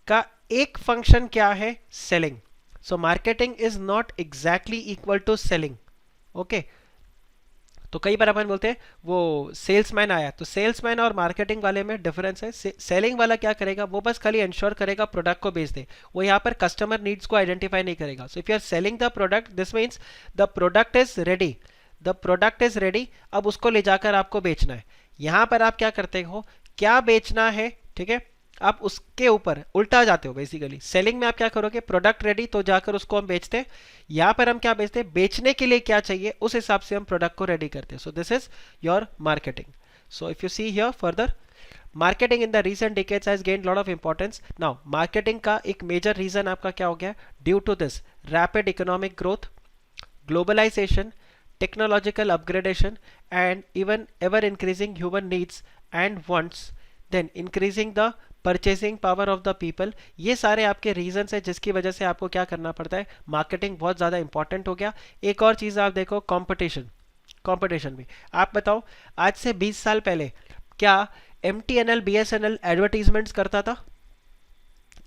का एक फंक्शन क्या है, selling. So marketing is not exactly equal to selling. Okay, तो कई बार अपन बोलते हैं वो सेल्समैन आया, तो सेल्समैन और मार्केटिंग वाले में डिफरेंस है। सेलिंग वाला क्या करेगा, वो बस खाली इंश्योर करेगा प्रोडक्ट को बेच दे, वो यहाँ पर कस्टमर नीड्स को आइडेंटिफाई नहीं करेगा। So if you are selling the product, this means the product is ready, the product is ready, अब उसको ले जाकर आपको बेचना है। यहाँ पर आप क्या करते हो, क्या बेचना है, ठीक है, आप उसके ऊपर उल्टा जाते हो। बेसिकली सेलिंग में आप क्या करोगे, प्रोडक्ट रेडी तो जाकर उसको हम बेचते हैं, यहाँ पर हम क्या बेचते हैं, बेचने के लिए क्या चाहिए उस हिसाब से हम प्रोडक्ट को रेडी करते हैं। So this is your marketing. So if you see here further, marketing in the recent decades has gained lot of importance. Now marketing का एक मेजर रीजन आपका क्या हो गया, due to this rapid economic growth, globalisation, technological upgradation, and even ever increasing human needs and wants, then increasing the purchasing power of the people। ये सारे आपके reasons है जिसकी वजह से आपको क्या करना पड़ता है, मार्केटिंग बहुत ज़्यादा इंपॉर्टेंट हो गया। एक और चीज़ आप देखो, कंपटीशन, कंपटीशन भी। आप बताओ आज से 20 साल पहले क्या MTNL BSNL एडवर्टीजमेंट्स करता था?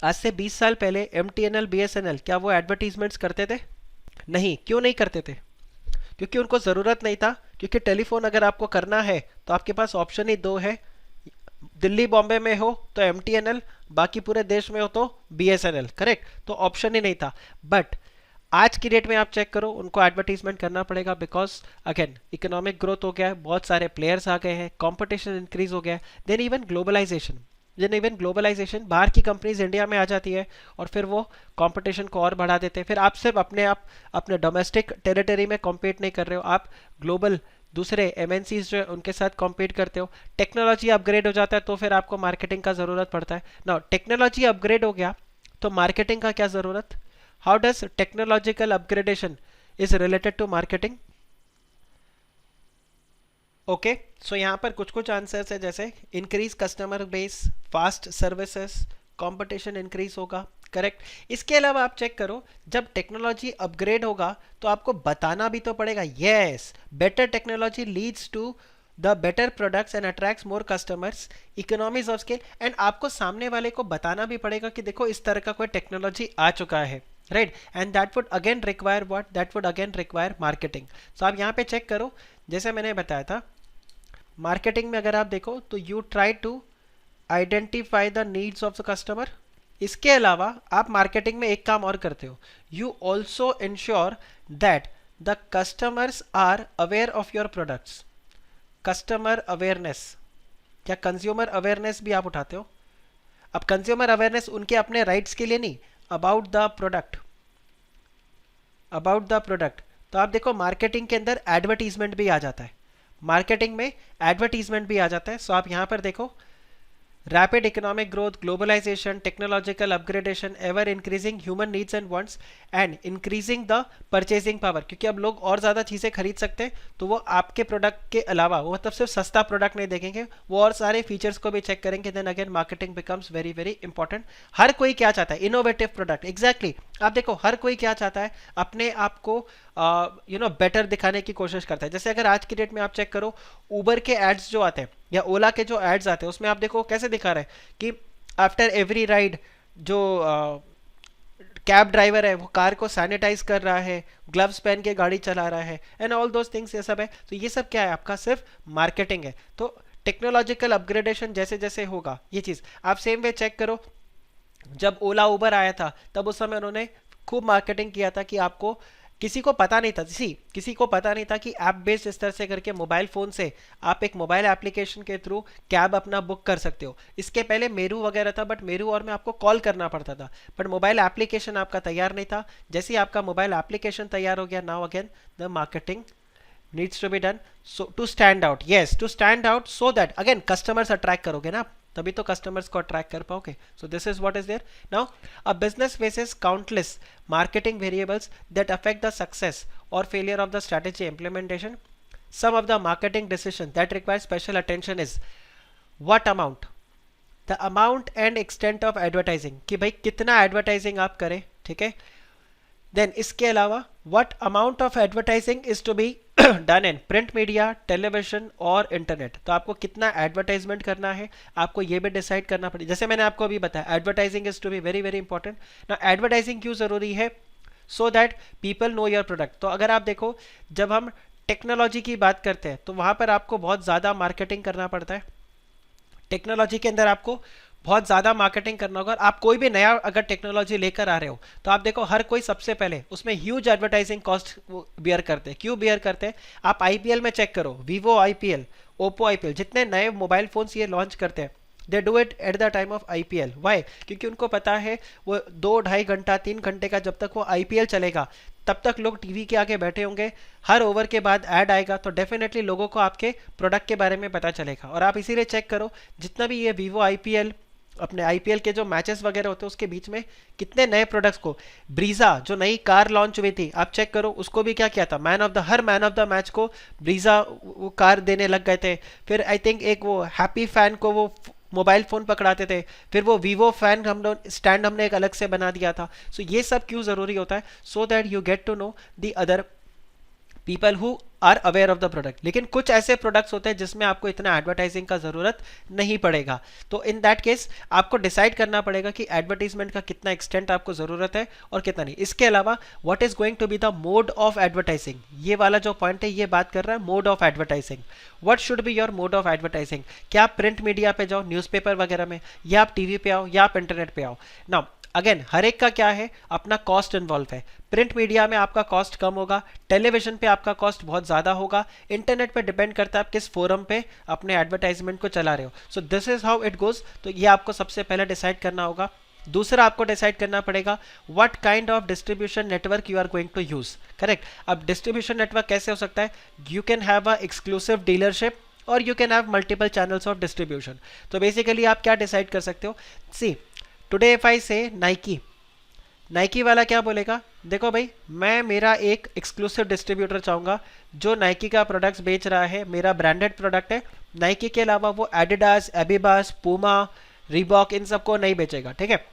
आज से 20 साल पहले MTNL BSNL क्या वो एडवर्टीजमेंट्स करते थे? नहीं। क्यों नहीं करते थे? क्योंकि उनको ज़रूरत नहीं था। क्योंकि टेलीफोन अगर आपको करना है तो आपके पास ऑप्शन ही दो है, दिल्ली बॉम्बे में हो तो MTNL, बाकी पूरे देश में हो तो BSNL, करेक्ट, तो ऑप्शन ही नहीं था। बट आज की डेट में आप चेक करो, उनको एडवर्टीजमेंट करना पड़ेगा, बिकॉज अगेन इकोनॉमिक ग्रोथ हो गया है, बहुत सारे प्लेयर्स आ गए हैं, कंपटीशन इंक्रीज हो गया है, देन इवन ग्लोबलाइजेशन, बाहर की कंपनीज इंडिया में आ जाती है और फिर वो कंपटीशन को और बढ़ा देते हैं। फिर आप सिर्फ अपने डोमेस्टिक टेरिटरी में कॉम्पीट नहीं कर रहे हो, आप ग्लोबल दूसरे MNCs जो उनके साथ कॉम्पीट करते हो। टेक्नोलॉजी अपग्रेड हो जाता है तो फिर आपको मार्केटिंग का ज़रूरत पड़ता है ना। टेक्नोलॉजी अपग्रेड हो गया तो मार्केटिंग का क्या ज़रूरत? How does technological upgradation is related to marketing? Okay, so यहाँ पर कुछ कुछ आंसर्स है, जैसे increase customer base, fast services, competition increase होगा, करेक्ट। इसके अलावा आप चेक करो, जब टेक्नोलॉजी अपग्रेड होगा तो आपको बताना भी तो पड़ेगा, yes, better technology leads to the better products and attracts more customers, economies of scale, and आपको सामने वाले को बताना भी पड़ेगा कि देखो इस तरह का कोई टेक्नोलॉजी आ चुका है, right, and that would again require what, that would again require marketing. So आप यहाँ पे चेक करो, जैसे मैंने बताया था, मार्केटिंग में अगर आप देखो तो you try to identify the needs of the customer. इसके अलावा आप मार्केटिंग में एक काम और करते हो, you also ensure that the customers are aware of your products. Customer awareness, क्या कंज्यूमर अवेयरनेस भी आप उठाते हो? अब कंज्यूमर अवेयरनेस उनके अपने राइट्स के लिए नहीं, about the product, about the product. तो आप देखो मार्केटिंग के अंदर एडवर्टीजमेंट भी आ जाता है, मार्केटिंग में एडवर्टीजमेंट भी आ जाता है। सो आप यहाँ पर देखो, rapid economic growth, globalization, technological upgradation, ever increasing human needs and wants, and increasing the purchasing power, क्योंकि अब लोग और ज़्यादा चीज़ें खरीद सकते हैं तो वो आपके प्रोडक्ट के अलावा, वो मतलब सिर्फ सस्ता प्रोडक्ट नहीं देखेंगे, वो और सारे फीचर्स को भी चेक करेंगे। Then again marketing becomes very very important. हर कोई क्या चाहता है, इनोवेटिव प्रोडक्ट, एग्जैक्टली। आप देखो हर कोई क्या चाहता है, अपने आप को बेटर दिखाने की कोशिश करता है। जैसे अगर आज की डेट में आप चेक करो, उबर के एड्स जो आते हैं या ओला के जो एड्स आते हैं, उसमें आप देखो कैसे दिखा रहे हैं कि आफ्टर एवरी राइड जो कैब ड्राइवर है वो कार को सैनिटाइज कर रहा है, ग्लव्स पहन के गाड़ी चला रहा है, एंड ऑल दोज थिंग्स, ये सब है। तो ये सब क्या है, आपका सिर्फ मार्केटिंग है। तो टेक्नोलॉजिकल अपग्रेडेशन जैसे जैसे होगा, ये चीज़ आप सेम वे चेक करो, जब ओला उबर आया था तब उस समय उन्होंने खूब मार्केटिंग किया था कि आपको, किसी को पता नहीं था, किसी को पता नहीं था कि ऐप बेस्ड इस तरह से करके मोबाइल फ़ोन से आप एक मोबाइल एप्लीकेशन के थ्रू कैब अपना बुक कर सकते हो। इसके पहले मेरू वगैरह था, बट मेरू और में आपको कॉल करना पड़ता था, बट मोबाइल एप्लीकेशन आपका तैयार नहीं था। जैसे ही आपका मोबाइल एप्लीकेशन तैयार हो गया, now again the marketing needs to be done so to stand out, yes to stand out, so that again customers attract करोगे ना, तभी तो कस्टमर्स को अट्रैक्ट कर पाओगे. So this is what is there. Now a business faces countless marketing variables that affect the success or failure of the strategy implementation. Some of the marketing decisions that require special attention is what amount, the amount and extent of advertising, कि भाई कितना advertising आप करें, ठीक है. Then इसके अलावा what amount of advertising is to be done in print media, television और इंटरनेट. तो आपको कितना एडवर्टाइजमेंट करना है आपको ये भी डिसाइड करना पड़ेगा. जैसे मैंने आपको अभी बताया advertising is to be very very important. ना एडवर्टाइजिंग क्यों जरूरी है? So that people know your product. तो अगर आप देखो जब हम टेक्नोलॉजी की बात करते हैं तो वहां पर आपको बहुत ज़्यादा मार्केटिंग करना पड़ता है. टेक्नोलॉजी के अंदर आपको बहुत ज़्यादा मार्केटिंग करना होगा. आप कोई भी नया अगर टेक्नोलॉजी लेकर आ रहे हो तो आप देखो हर कोई सबसे पहले उसमें ह्यूज एडवर्टाइजिंग कॉस्ट बियर करते हैं. क्यों बियर करते हैं? आप आईपीएल में चेक करो, वीवो आईपीएल, ओप्पो आईपीएल, जितने नए मोबाइल फोन्स ये लॉन्च करते हैं they do it at the time of IPL. Why? क्योंकि उनको पता है वो 2-2.5 घंटा 3 घंटे का जब तक वो आईपीएल चलेगा तब तक लोग टीवी के आगे बैठे होंगे. हर ओवर के बाद ऐड आएगा तो डेफिनेटली लोगों को आपके प्रोडक्ट के बारे में पता चलेगा. और आप इसीलिए चेक करो जितना भी ये वीवो आईपीएल अपने आईपीएल के जो मैचेस वगैरह होते हैं उसके बीच में कितने नए प्रोडक्ट्स को, ब्रीजा जो नई कार लॉन्च हुई थी आप चेक करो उसको भी क्या किया था, her man of the match को ब्रीजा वो कार देने लग गए थे. फिर आई थिंक एक वो हैप्पी फैन को वो मोबाइल फोन पकड़ाते थे. फिर वो वीवो फैन हम लोग स्टैंड हमने एक अलग से बना दिया था. सो ये सब क्यों जरूरी होता है? So that you get to know the other people who are aware of the product. लेकिन कुछ ऐसे प्रोडक्ट्स होते हैं जिसमें आपको इतना एडवर्टाइजिंग का जरूरत नहीं पड़ेगा. तो इन दैट केस आपको डिसाइड करना पड़ेगा कि एडवर्टीजमेंट का कितना एक्सटेंट आपको जरूरत है और कितना नहीं. इसके अलावा what is going to be the mode of advertising, ये वाला जो पॉइंट है ये बात कर रहा है mode of advertising. What should be your mode of advertising? क्या आप प्रिंट मीडिया पे जाओ, न्यूज़पेपर वगैरह में, या आप टीवी पे आओ, या आप इंटरनेट पे आओ. नाउ अगेन हर एक का क्या है अपना कॉस्ट इन्वॉल्व है. प्रिंट मीडिया में आपका कॉस्ट कम होगा, टेलीविजन पे आपका कॉस्ट बहुत ज़्यादा होगा, इंटरनेट पे डिपेंड करता है आप किस फोरम पे अपने एडवर्टाइजमेंट को चला रहे हो. So this is how it goes. तो ये आपको सबसे पहले डिसाइड करना होगा. दूसरा आपको डिसाइड करना पड़ेगा what kind of distribution network you are going to use. Correct. अब डिस्ट्रीब्यूशन नेटवर्क कैसे हो सकता है? You can have a exclusive dealership और you can have multiple channels of distribution. तो बेसिकली आप क्या डिसाइड कर सकते हो? सी टुडे इफ आई से नाइकी वाला क्या बोलेगा, देखो भाई मैं मेरा एक एक्सक्लूसिव डिस्ट्रीब्यूटर चाहूँगा जो नाइकी का प्रोडक्ट्स बेच रहा है, मेरा ब्रांडेड प्रोडक्ट है. नाइकी के अलावा वो एडिडास, एबिबास, पूमा, रीबॉक इन सबको नहीं बेचेगा. ठीक है.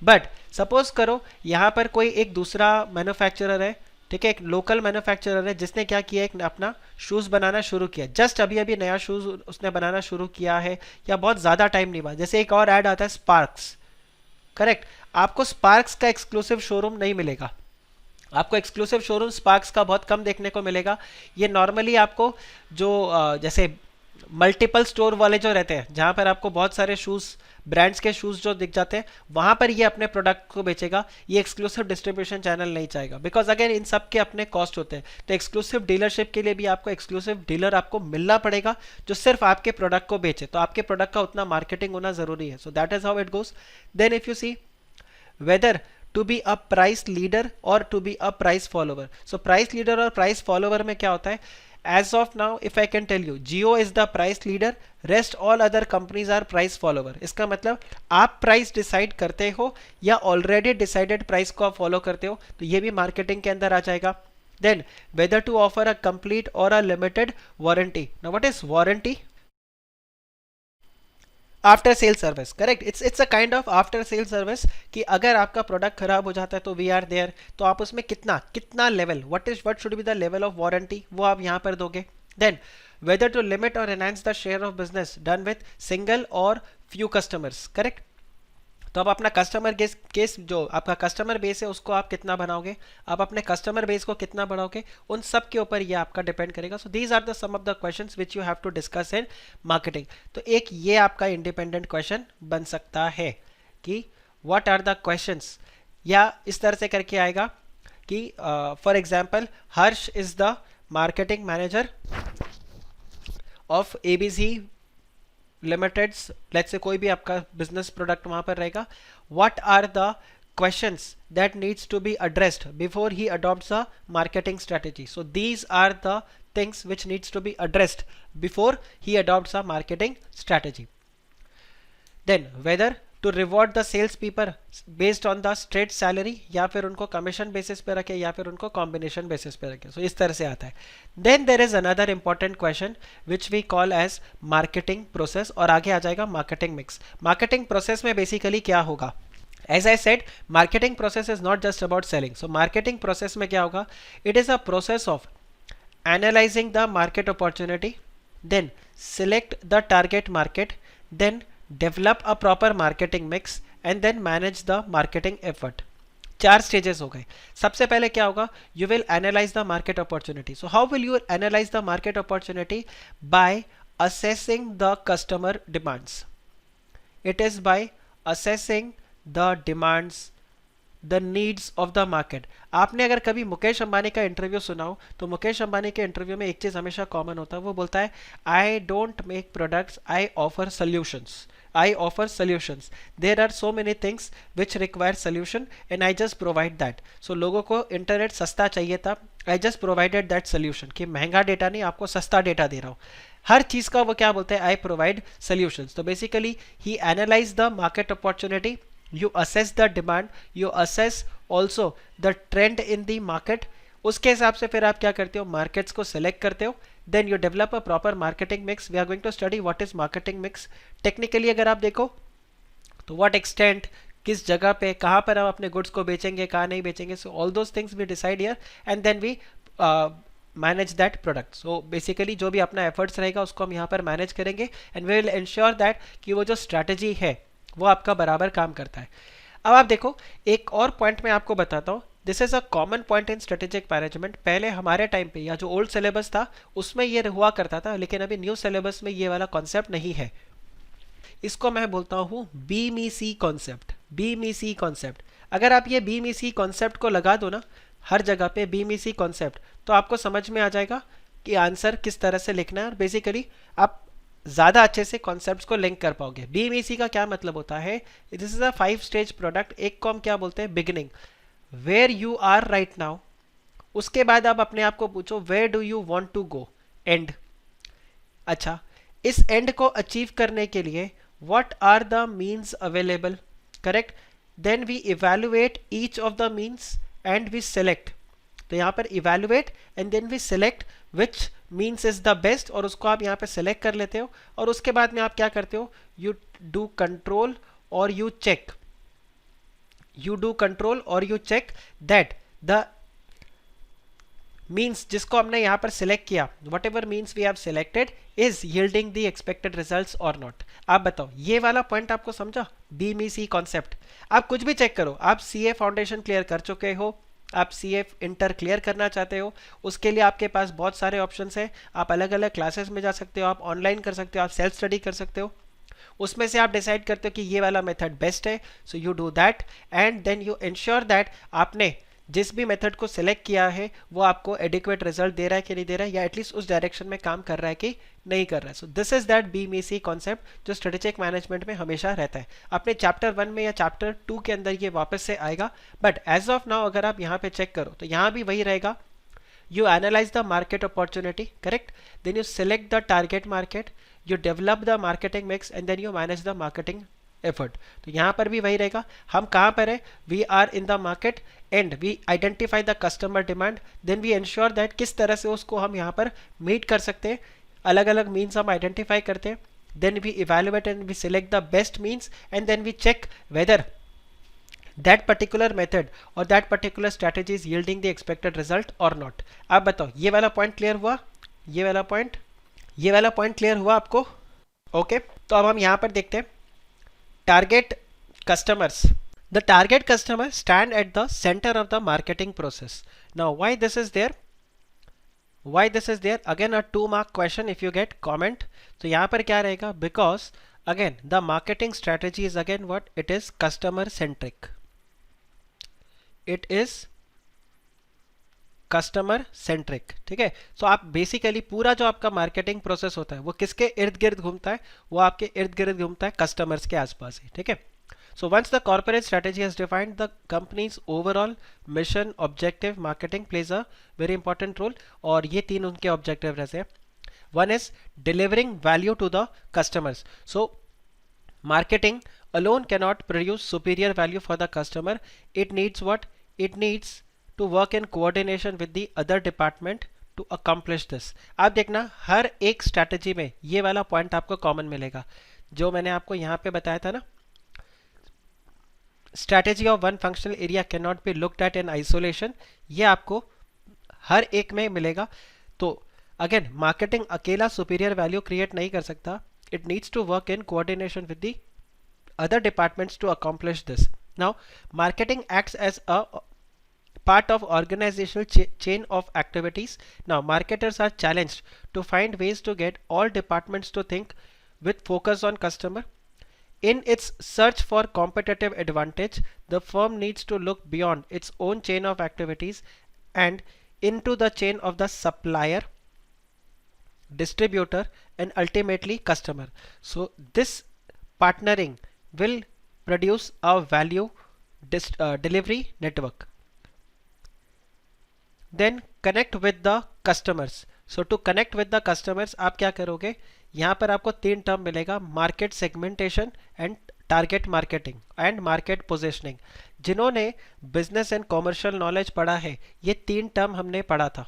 बट सपोज करो यहाँ पर कोई एक दूसरा मैन्युफैक्चरर है, ठीक है, एक लोकल मैन्युफैक्चरर है जिसने क्या किया, एक अपना शूज़ बनाना शुरू किया. जस्ट अभी अभी नया शूज़ उसने बनाना शुरू किया है या बहुत ज़्यादा टाइम नहीं हुआ. जैसे एक और ऐड आता है स्पार्क्स. करेक्ट. आपको स्पार्क्स का एक्सक्लूसिव शोरूम नहीं मिलेगा. आपको एक्सक्लूसिव शोरूम स्पार्क्स का बहुत कम देखने को मिलेगा. ये नॉर्मली आपको जो जैसे मल्टीपल स्टोर वाले जो रहते हैं जहां पर आपको बहुत सारे शूज़ ब्रांड्स के शूज़ जो दिख जाते हैं वहां पर ये अपने प्रोडक्ट को बेचेगा. ये एक्सक्लूसिव डिस्ट्रीब्यूशन चैनल नहीं चाहेगा बिकॉज अगेन इन सब के अपने कॉस्ट होते हैं. तो एक्सक्लूसिव डीलरशिप के लिए भी आपको एक्सक्लूसिव डीलर आपको मिलना पड़ेगा जो सिर्फ आपके प्रोडक्ट को बेचे. तो आपके प्रोडक्ट का उतना मार्केटिंग होना जरूरी है. So that is how it goes. Then if you see whether to be a price leader or to be a price follower. So price leader और price follower में क्या होता है? As of now if I can tell you Jio is the price leader, rest all other companies are price follower. इसका मतलब आप price decide करते हो या already decided price को आप follow करते हो, तो ये भी marketing के अंदर आ जाएगा. Then whether to offer a complete or a limited warranty. Now what is warranty? After sale service. Correct. It's a kind of after sale service कि अगर आपका प्रोडक्ट खराब हो जाता है तो वी आर देयर. तो आप उसमें कितना level, what should be the level of warranty वो आप यहाँ पर दोगे. देन वेदर टू लिमिट और enhance the share of business done with single और फ्यू कस्टमर्स. करेक्ट. तो आप अपना कस्टमर केस जो आपका कस्टमर बेस है उसको आप कितना बनाओगे, आप अपने कस्टमर बेस को कितना बढ़ाओगे, उन सब के ऊपर ये आपका डिपेंड करेगा. So these are the some of the questions which you have to discuss in marketing. तो एक ये आपका इंडिपेंडेंट क्वेश्चन बन सकता है कि व्हाट आर द क्वेश्चंस, या इस तरह से करके आएगा कि for example Harsh is the marketing manager of ABC limiteds. Let's say कोई भी आपका बिजनेस प्रोडक्ट वहां पर रहेगा. What are the questions that needs to be addressed before he adopts a marketing strategy. So these are the things which needs to be addressed before he adopts a marketing strategy. Then whether to reward the sales people based on the straight salary या फिर उनको commission basis पे रखे या फिर उनको combination basis पे रखे. So इस तरह से आता है. Then there is another important question which we call as marketing process और आगे आ जाएगा marketing mix. Marketing process में basically क्या होगा? As I said, marketing process is not just about selling. So marketing process में क्या होगा? It is a process of analyzing the market opportunity, then select the target market, then develop a proper marketing mix and then manage the marketing effort. 4 stages हो गए. सबसे पहले क्या होगा? You will analyze the market opportunity. So how will you analyze the market opportunity? By assessing the customer demands. It is by assessing the demands, the needs of the market. आपने अगर कभी मुकेश अंबानी का इंटरव्यू सुना हो तो मुकेश अंबानी के interview में एक चीज हमेशा कॉमन होता है, वो बोलता है I don't make products, I offer solutions. I offer solutions. There are so many things which require solution and I just provide that. So लोगों को इंटरनेट सस्ता चाहिए था, I just provided that solution. कि महंगा डेटा नहीं, आपको सस्ता डेटा दे रहा हूँ. हर चीज का वो क्या बोलते हैं? I provide solutions. तो basically he analyze the market opportunity, you assess the demand, you assess also the trend in the market. उसके हिसाब से फिर आप क्या करते हो? मार्केट्स को सेलेक्ट करते हो. Then you develop a proper marketing mix. We are going to study what is marketing mix. Technically अगर आप देखो तो व्हाट एक्सटेंट, किस जगह पे, कहाँ पर हम अपने गुड्स को बेचेंगे, कहाँ नहीं बेचेंगे. So all those things we decide here and then we manage that product. So basically जो भी अपना एफर्ट्स रहेगा उसको हम यहाँ पर मैनेज करेंगे and we will ensure that कि वो जो स्ट्रैटेजी है वो आपका बराबर काम करता है. अब आप देखो एक और पॉइंट मैं आपको बताता हूँ. This is a common point in strategic management. पहले हमारे टाइम पे या जो ओल्ड सिलेबस था उसमें ये हुआ करता था, लेकिन अभी न्यू सिलेबस में ये वाला कॉन्सेप्ट नहीं है. इसको मैं बोलता हूँ बीमीसी कॉन्सेप्ट. बीमीसी कॉन्सेप्ट. अगर आप ये बीमीसी कॉन्सेप्ट को लगा दो ना हर जगह पे बीमीसी कॉन्सेप्ट, तो आपको समझ में आ जाएगा कि आंसर किस तरह से लिखना है और बेसिकली आप ज़्यादा अच्छे से कॉन्सेप्ट्स को लिंक कर पाओगे. बीमीसी का क्या मतलब होता है? This is a 5 stage product. एक को हम क्या बोलते हैं? Beginning, where you are right now. उसके बाद आप अपने आप को पूछो where do you want to go? End. अच्छा, इस एंड को अचीव करने के लिए what are the means available? Correct. Then we evaluate each of the means and we select. तो यहाँ पर evaluate and then we select which means is the best, और उसको आप यहाँ पे सेलेक्ट कर लेते हो. और उसके बाद में आप क्या करते हो? यू डू कंट्रोल और you check. You do control or you check that the means जिसको हमने यहाँ पर select किया, whatever means we have selected is yielding the expected results or not. आप बताओ ये वाला पॉइंट आपको समझा? बीमीसी कॉन्सेप्ट. आप कुछ भी चेक करो, आप सीए फाउंडेशन क्लियर कर चुके हो, आप सीए इंटर क्लियर करना चाहते हो, उसके लिए आपके पास बहुत सारे ऑप्शंस हैं. आप अलग अलग क्लासेस में जा सकते हो, आप ऑनलाइन कर सकते हो, आप सेल्फ स्टडी कर सकते हो. उसमें से आप डिसाइड करते हो कि ये वाला मेथड बेस्ट है. So you do that and then you ensure that आपने जिस भी मेथड को सिलेक्ट किया है वो आपको एडिक्वेट रिजल्ट दे रहा है कि नहीं दे रहा है, या एटलीस्ट उस डायरेक्शन में काम कर रहा है कि नहीं कर रहा है. So this is that BMC concept जो स्ट्रेटेजिक मैनेजमेंट में हमेशा रहता है. अपने चैप्टर 1 में या चैप्टर 2 के अंदर ये वापस से आएगा, बट एज ऑफ नाउ अगर आप यहाँ पे चेक करो तो यहाँ भी वही रहेगा. You analyze the market opportunity, correct? Then you select the target market, you develop the marketing mix and then you manage the marketing effort. तो यहाँ पर भी वही रहेगा. हम कहाँ पर है? We are in the market and we identify the customer demand. Then we ensure that किस तरह से उसको हम यहाँ पर meet कर सकते हैं. अलग अलग means हम identify करते हैं. Then we evaluate and we select the best means and then we check whether that particular method or that particular strategy is yielding the expected result or not. आप बताओ ये वाला पॉइंट क्लियर हुआ? ये वाला point clear हुआ आपको? Okay. तो अब हम यहाँ पर देखते हैं target customers. The target customer stand at the centre of the marketing process. Now why this is there? Why this is there? Again a 2 mark question if you get comment. तो यहाँ पर क्या रहेगा? Because again the marketing strategy is again what? It is customer centric. It is customer centric. ठीक है. सो आप basically पूरा जो आपका मार्केटिंग प्रोसेस होता है वो किसके इर्द गिर्द घूमता है? वो आपके इर्द गिर्द घूमता है कस्टमर्स के आसपास ही. ठीक है. So once the corporate strategy has defined the company's overall mission, objective, marketing plays a very important role. और ये तीन उनके objective रहते हैं. One is delivering value to the customers. So marketing alone cannot produce superior value for the customer. It needs what? It needs to work in coordination with the other department to accomplish this. आप देखना हर एक strategy में ये वाला point आपको common मिलेगा. जो मैंने आपको यहाँ पे बताया था ना, strategy of one functional area cannot be looked at in isolation, ये आपको हर एक में मिलेगा. तो अगेन मार्केटिंग अकेला सुपीरियर वैल्यू क्रिएट नहीं कर सकता. It needs to work in coordination with the other departments to accomplish this. Now marketing acts as a part of organizational chain of activities. Now marketers are challenged to find ways to get all departments to think with focus on customer. In its search for competitive advantage, the firm needs to look beyond its own chain of activities and into the chain of the supplier, distributor and ultimately customer. So this partnering will produce a value delivery network. Then connect with the customers. So to connect with the customers आप क्या करोगे, यहाँ पर आपको तीन term मिलेगा, market segmentation and target marketing and market positioning. जिन्होंने business and commercial knowledge पढ़ा है, ये तीन टर्म हमने पढ़ा था.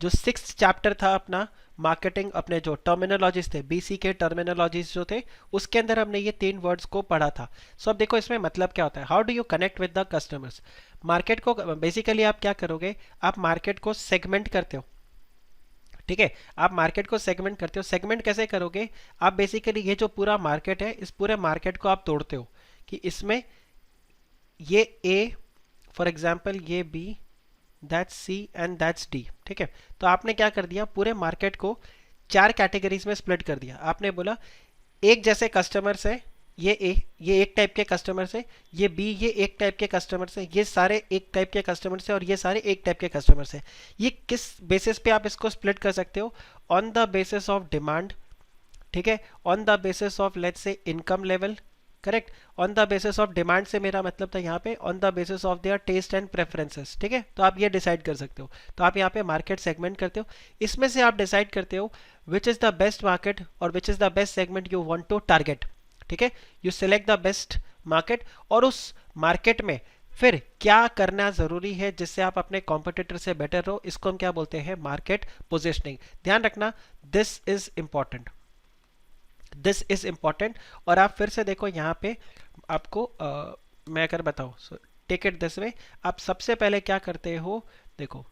जो 6th चैप्टर था अपना मार्केटिंग, अपने जो टर्मिनोलॉजीज थे, बीसी के टर्मिनोलॉजीज जो थे, उसके अंदर हमने ये तीन वर्ड्स को पढ़ा था. सो अब देखो इसमें मतलब क्या होता है. How do you connect with the customers. Market को बेसिकली आप क्या करोगे, आप मार्केट को सेगमेंट करते हो. ठीक है, आप मार्केट को सेगमेंट करते हो. सेगमेंट कैसे करोगे, आप बेसिकली ये जो पूरा मार्केट है, इस पूरे मार्केट को आप तोड़ते हो कि इसमें ये ए, फॉर एग्जाम्पल ये B, that's C and that's D. ठीक है, तो आपने क्या कर दिया, पूरे मार्केट को 4 कैटेगरीज में स्प्लिट कर दिया. आपने बोला एक जैसे कस्टमर्स है, ये ए, ये एक टाइप के कस्टमर्स है, ये बी, ये एक टाइप के कस्टमर्स है, ये सारे एक टाइप के कस्टमर्स है, और ये सारे एक टाइप के कस्टमर्स है. ये किस बेसिस पे आप इसको स्प्लिट कर सकते हो, on the basis of demand. ठीक है, on the basis of let's say income level. Correct, on the basis of demand से मेरा मतलब था यहाँ पे on the basis of their taste and preferences. ठीक है, तो आप ये डिसाइड कर सकते हो. तो आप यहाँ पे मार्केट सेगमेंट करते हो, इसमें से आप डिसाइड करते हो which is the best market और which is the best segment you want to target. ठीक है, you select the best market, और उस मार्केट में फिर क्या करना जरूरी है जिससे आप अपने कॉम्पिटिटर से बेटर रहो, इसको हम क्या बोलते हैं, मार्केट पोजिशनिंग. ध्यान रखना, this is important, this is important. और आप फिर से देखो यहाँ पे आपको मैं अगर बताऊँ, so take it this way. आप सबसे पहले क्या करते हो, देखो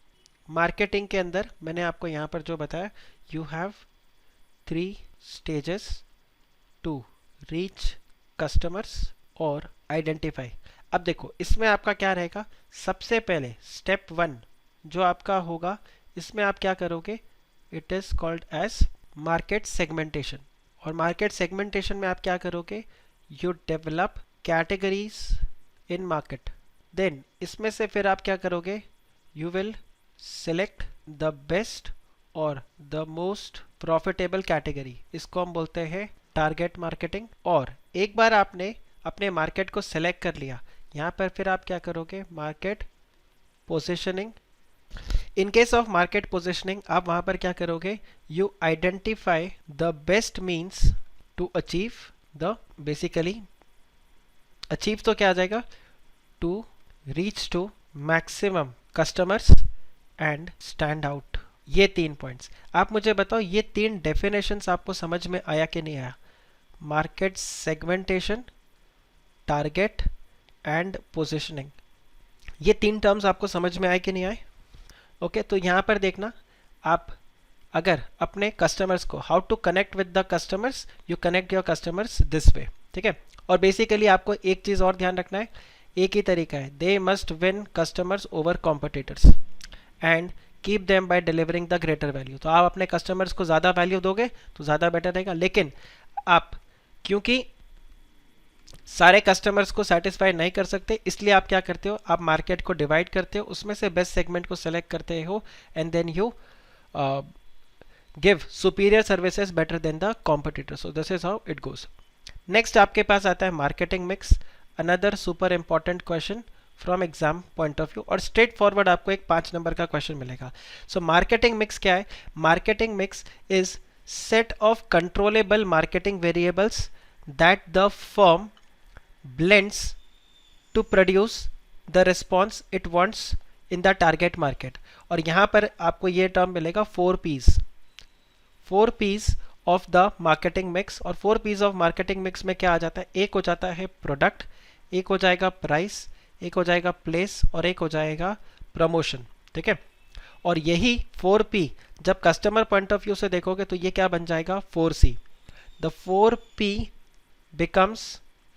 मार्केटिंग के अंदर मैंने आपको यहाँ पर जो बताया, you have 3 stages to reach customers और आइडेंटिफाई. अब देखो इसमें आपका क्या रहेगा, सबसे पहले स्टेप 1 जो आपका होगा, इसमें आप क्या करोगे, it is called as market segmentation. और मार्केट सेगमेंटेशन में आप क्या करोगे, you develop categories in market. Then इसमें से फिर आप क्या करोगे, you will select the best और द मोस्ट प्रॉफिटेबल कैटेगरी. इसको हम बोलते हैं टारगेट मार्केटिंग. और एक बार आपने अपने मार्केट को सिलेक्ट कर लिया, यहाँ पर फिर आप क्या करोगे, market positioning. In case of market positioning आप वहां पर क्या करोगे, you identify the best means to achieve the, basically achieve तो क्या आ जाएगा, to reach to maximum customers and stand out. ये 3 पॉइंट्स. आप मुझे बताओ ये 3 डेफिनेशंस आपको समझ में आया कि नहीं आया, market segmentation, target and positioning. ये 3 टर्म्स आपको समझ में आए कि नहीं आए. ओके, तो यहाँ पर देखना, आप अगर अपने कस्टमर्स को, how to connect with the customers, you connect your customers this way. ठीक है, और बेसिकली आपको एक चीज़ और ध्यान रखना है, एक ही तरीका है, they must win customers over competitors and keep them by delivering the greater value. तो आप अपने कस्टमर्स को ज़्यादा वैल्यू दोगे तो ज़्यादा बेटर रहेगा. लेकिन आप क्योंकि सारे कस्टमर्स को सेटिस्फाई नहीं कर सकते, इसलिए आप क्या करते हो, आप मार्केट को डिवाइड करते हो, उसमें से बेस्ट सेगमेंट को सेलेक्ट करते हो and then you give superior services better than the competitor. So this is how it goes. Next आपके पास आता है marketing mix, another super important question from exam point of view, और straightforward आपको एक 5 number का question मिलेगा. So marketing mix क्या है? Marketing mix is set of controllable marketing variables that the firm blends to produce the response it wants in the target market. और यहाँ पर आपको ये टर्म मिलेगा 4 P's, 4 P's of the marketing mix. और 4 P's of marketing mix में क्या आ जाता है? एक हो जाता है प्रोडक्ट, एक हो जाएगा प्राइस, एक हो जाएगा प्लेस, और एक हो जाएगा प्रमोशन. ठीक है, और यही 4P जब कस्टमर पॉइंट ऑफ व्यू से देखोगे तो ये क्या बन जाएगा? 4C. The 4P becomes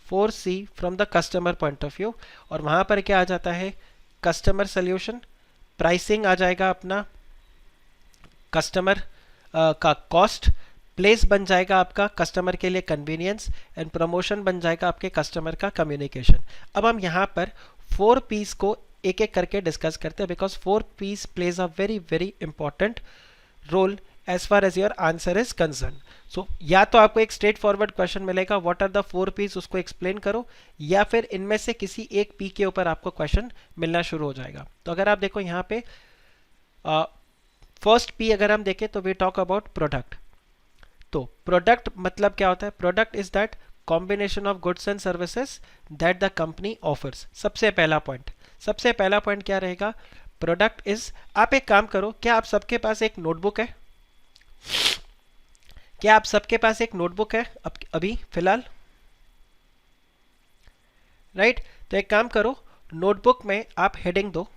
4C from the customer point of view. और वहां पर क्या आ जाता है? कस्टमर सोल्यूशन, प्राइसिंग आ जाएगा अपना कस्टमर का कॉस्ट, प्लेस बन जाएगा आपका कस्टमर के लिए कन्वीनियंस, एंड प्रमोशन बन जाएगा आपके कस्टमर का कम्युनिकेशन. अब हम यहाँ पर 4 P's को एक एक करके डिस्कस करते हैं, because 4 P's plays a very very important role as far as your answer is concern. So या तो आपको एक स्ट्रेट फॉरवर्ड क्वेश्चन मिलेगा व्हाट आर द 4 P's, उसको एक्सप्लेन करो, या फिर इनमें से किसी एक P के ऊपर आपको क्वेश्चन मिलना शुरू हो जाएगा. तो अगर आप देखो यहाँ पे फर्स्ट P अगर हम देखें तो वी टॉक अबाउट प्रोडक्ट. तो प्रोडक्ट मतलब क्या होता है? Product is that combination of goods and services that the company offers. सबसे पहला पॉइंट क्या रहेगा? प्रोडक्ट इज, आप एक काम करो, क्या आप सबके पास एक नोटबुक है? क्या आप सबके पास एक नोटबुक है अभी फिलहाल? राइट, तो एक काम करो, नोटबुक में आप हेडिंग दो,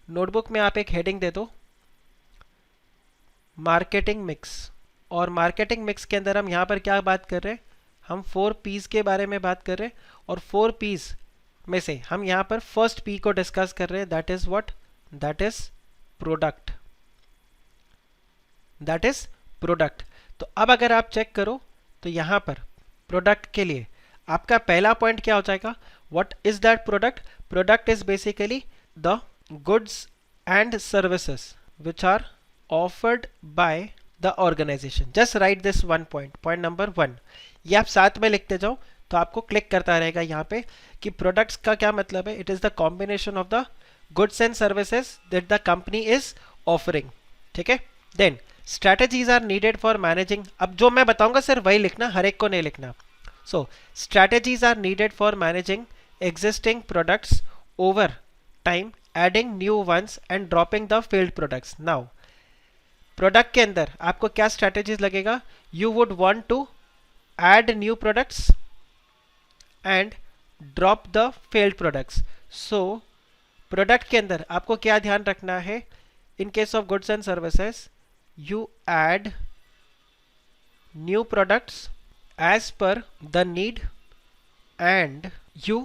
नोटबुक में आप एक हेडिंग दे दो मार्केटिंग मिक्स. और मार्केटिंग मिक्स के अंदर हम यहाँ पर क्या बात कर रहे हैं? हम 4 P's के बारे में बात कर रहे हैं, और 4 P's में से हम यहाँ पर फर्स्ट P को डिस्कस कर रहे हैं, that is what? That is product. That is product. तो अब अगर आप चेक करो तो यहाँ पर प्रोडक्ट के लिए आपका पहला पॉइंट क्या हो जाएगा? What is that product? Product is basically the goods and services which are offered by the organization. Just write this one point number 1. ये आप साथ में लिखते जाओ तो आपको क्लिक करता रहेगा यहाँ पे कि प्रोडक्ट्स का क्या मतलब है? It is the combination of the goods and services that the company is offering. ठीक है, then strategies are needed for managing. अब जो मैं बताऊंगा सिर्फ वही लिखना, हर एक को नहीं लिखना. So strategies are needed for managing existing products over time, adding new ones and dropping the failed products. Now product के अंदर आपको क्या स्ट्रेटेजीज लगेगा? You would want to add new products and drop the failed products. So product के अंदर आपको क्या ध्यान रखना है? In case of goods and services, you add new products as per the need, and you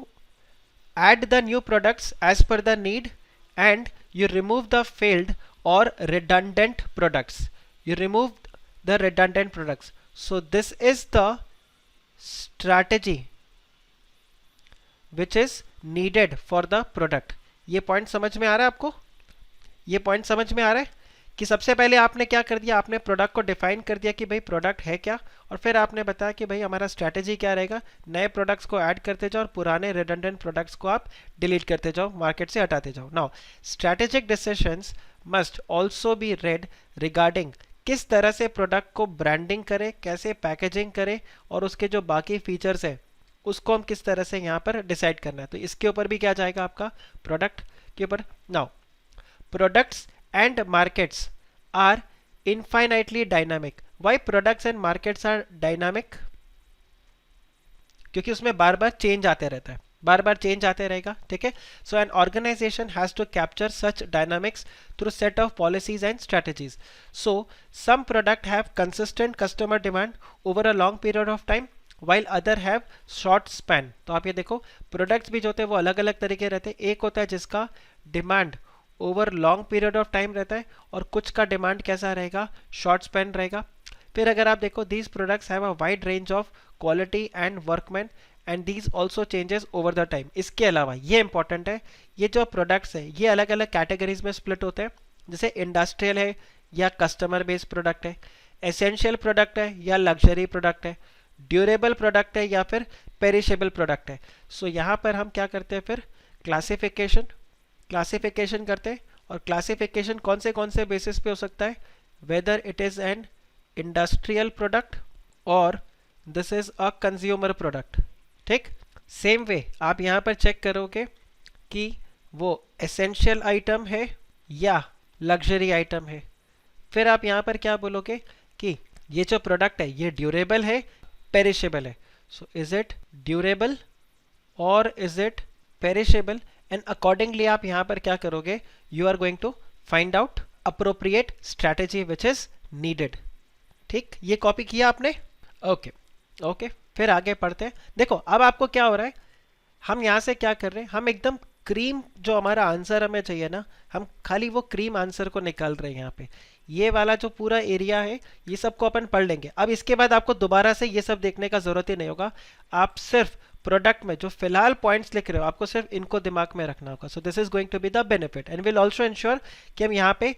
add the new products as per the need, and you remove the failed or redundant products. You remove the redundant products. So this is the strategy which is needed for the product. ये point समझ में आ रहा है आपको? ये point समझ में आ रहा है कि सबसे पहले आपने क्या कर दिया? आपने प्रोडक्ट को डिफाइन कर दिया कि भाई प्रोडक्ट है क्या, और फिर आपने बताया कि भाई हमारा स्ट्रैटेजी क्या रहेगा. नए प्रोडक्ट्स को ऐड करते जाओ और पुराने रिडंडेंट प्रोडक्ट्स को आप डिलीट करते जाओ, मार्केट से हटाते जाओ. Now strategic decisions must also be red regarding किस तरह से प्रोडक्ट को ब्रांडिंग करें, कैसे पैकेजिंग करें, और उसके जो बाकी फीचर्स है उसको हम किस तरह से यहाँ पर डिसाइड करना है. तो इसके ऊपर भी क्या जाएगा आपका? प्रोडक्ट के ऊपर. Now products and markets are infinitely dynamic. Why products and markets are dynamic? क्योंकि उसमें बार बार चेंज आते रहता है, बार बार चेंज आते रहेगा. ठीक है, so an organisation has to capture such dynamics through set of policies and strategies. So some product have consistent customer demand over a long period of time while other have short span. तो आप ये देखो products भी जो होते हैं वो अलग अलग तरीके रहते हैं. एक होता है जिसका demand over long period of time रहता है, और कुछ का डिमांड कैसा रहेगा? शॉर्ट स्पैन रहेगा. फिर अगर आप देखो these products have a wide range of quality and workman, and these also changes over the time. इसके अलावा ये इंपॉर्टेंट है, ये जो प्रोडक्ट्स है ये अलग अलग कैटेगरीज में स्प्लिट होते हैं. जैसे इंडस्ट्रियल है या कस्टमर बेस्ड प्रोडक्ट है, एसेंशियल प्रोडक्ट है या लग्जरी प्रोडक्ट है, ड्यूरेबल प्रोडक्ट है या फिर पेरिशेबल प्रोडक्ट है। सो यहाँ पर हम क्या करते हैं फिर क्लासिफिकेशन करते हैं। और क्लासिफिकेशन कौन से बेसिस पे हो सकता है, whether it is an industrial product और this is a consumer product. ठीक, सेम वे आप यहाँ पर चेक करोगे कि वो एसेंशियल आइटम है या लग्जरी आइटम है। फिर आप यहाँ पर क्या बोलोगे कि ये जो प्रोडक्ट है ये ड्यूरेबल है, पेरिशेबल है। सो इज इट ड्यूरेबल और is it perishable, and accordingly आप यहाँ पर क्या करोगे, you are going to find out appropriate strategy which is needed. ठीक, ये कॉपी किया आपने? ओके, फिर आगे पढ़ते हैं। देखो अब आपको क्या हो रहा है, हम यहाँ से क्या कर रहे हैं, हम एकदम क्रीम जो हमारा आंसर हमें चाहिए ना, हम खाली वो क्रीम आंसर को निकाल रहे हैं। यहाँ पे ये वाला जो पूरा एरिया है ये सबको अपन पढ़ लेंगे। अब इसके बाद आपको दोबारा से ये सब देखने का जरूरत ही नहीं होगा। आप सिर्फ प्रोडक्ट में जो फिलहाल पॉइंट्स लिख रहे हो आपको सिर्फ इनको दिमाग में रखना होगा। So this is going to be the benefit and will also ensure कि हम यहाँ पे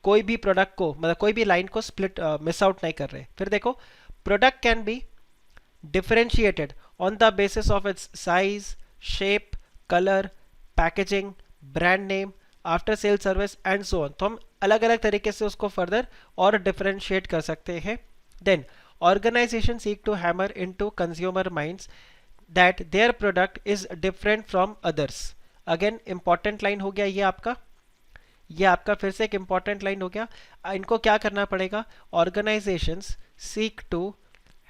कोई भी प्रोडक्ट को मतलब कोई भी लाइन को स्प्लिट मिस आउट नहीं कर रहे। फिर देखो, product can be differentiated on the basis of its size, shape, color, packaging, brand name, after sale service and so on। तो हम अलग अलग तरीके से उसको फर्दर और डिफरेंशिएट कर सकते हैं। Then organization seek to hammer into consumer minds that their product is different from others। Again important line हो गया ये आपका फिर से एक इंपॉर्टेंट लाइन हो गया। इनको क्या करना पड़ेगा, organizations seek to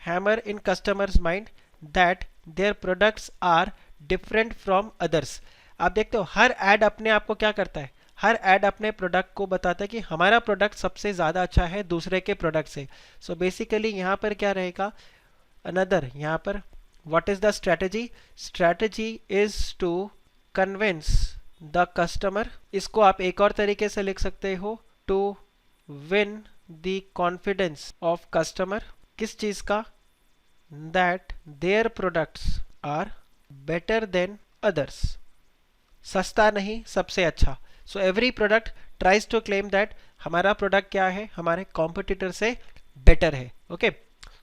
hammer in customers mind that their products are different from others। आप देखते हो हर एड अपने आप को क्या करता है, हर एड अपने प्रोडक्ट को बताता है कि हमारा प्रोडक्ट सबसे ज़्यादा अच्छा है दूसरे के प्रोडक्ट से। सो बेसिकली यहाँ पर क्या रहेगा, अनदर यहाँ पर what is the strategy is to convince the customer. इसको आप एक और तरीके से लिख सकते हो, to win the confidence of customer. किस चीज का, that their products are better than others. सस्ता नहीं, सबसे अच्छा। So every product tries to claim that हमारा प्रोडक्ट क्या है, हमारे कॉम्पिटिटर से बेटर है। Okay,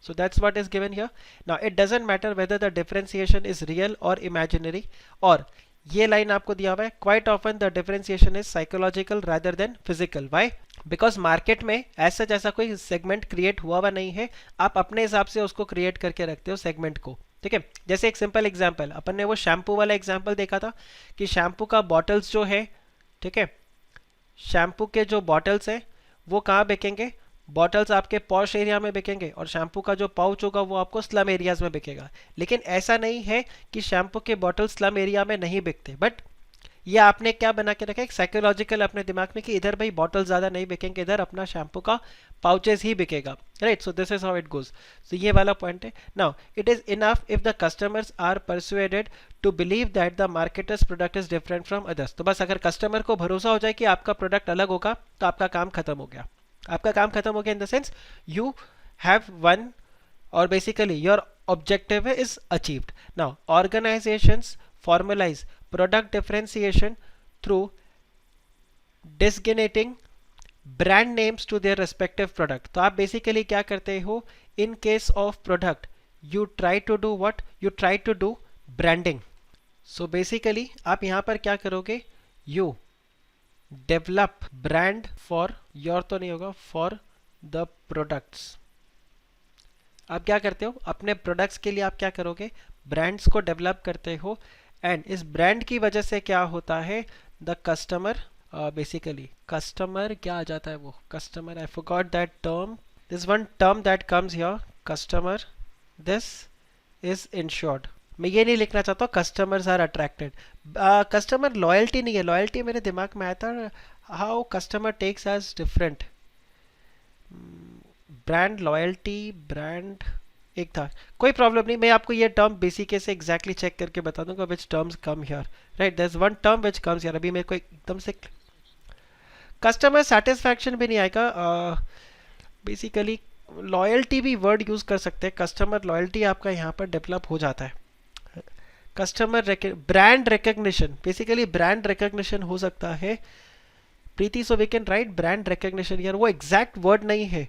so that's what is given here. Now it doesn't matter whether the differentiation is real और इमेजिनरी। और ये लाइन आपको दिया हुआ है, quite often the differentiation is psychological rather than physical. Why? Because market में ऐसा कोई सेगमेंट क्रिएट हुआ नहीं है, आप अपने हिसाब से उसको क्रिएट करके रखते हो सेगमेंट को। ठीक है, जैसे एक सिंपल एग्जांपल, अपन ने वो शैम्पू वाला एग्जांपल देखा था कि शैम्पू का बॉटल्स जो है, ठीक है, शैम्पू के जो बॉटल्स हैं वो कहाँ बिकेंगे, बॉटल्स आपके पॉश एरिया में बिकेंगे और शैम्पू का जो पाउच होगा वो आपको स्लम एरियाज में बिकेगा। लेकिन ऐसा नहीं है कि शैम्पू के बॉटल स्लम एरिया में नहीं बिकते, बट ये आपने क्या बना के रखा है, एक साइकोलॉजिकल अपने दिमाग में कि इधर भाई बॉटल ज़्यादा नहीं बिकेंगे, इधर अपना शैम्पू का पाउचेस ही बिकेगा। Right, so this is how it goes. तो ये वाला पॉइंट है। Now it is enough if the customers are persuaded to believe that the marketers product is different from others. तो बस अगर कस्टमर को भरोसा हो जाए कि आपका प्रोडक्ट अलग होगा तो आपका काम खत्म हो गया। आपका काम खत्म हो गया in the sense you have one, और basically your objective is achieved. Now organisations formalize product differentiation through designating brand names to their respective product। तो आप बेसिकली क्या करते हो, in case of product you try to do what, you try to do branding। so basically आप यहाँ पर क्या करोगे, you develop brand for your, तो नहीं होगा, for the products। आप क्या करते हो, अपने प्रोडक्ट्स के लिए आप क्या करोगे, ब्रांड्स को डेवलप करते हो। एंड इस ब्रांड की वजह से क्या होता है, द कस्टमर, बेसिकली कस्टमर क्या आ जाता है, वो customer, I forgot that term, this one term that comes here, customer, this is insured. मैं ये नहीं लिखना चाहता हूँ customers are attracted, customer loyalty नहीं है, लॉयल्टी मेरे दिमाग में आया था, how customer takes as different, brand loyalty, brand एक था, कोई प्रॉब्लम नहीं, मैं आपको ये टर्म बेसिक से एग्जैक्टली चेक करके बता दूंगा which terms come here. Right, there is one term which comes here, अभी मेरे को एकदम से कस्टमर सेटिस्फैक्शन भी नहीं आएगा, बेसिकली लॉयल्टी भी वर्ड यूज कर सकते हैं, कस्टमर लॉयल्टी आपका यहाँ पर डेवलप हो जाता है। Customer brand recognition, basically brand recognition हो सकता है Preeti, so we can write brand recognition here, वो एग्जैक्ट वर्ड नहीं है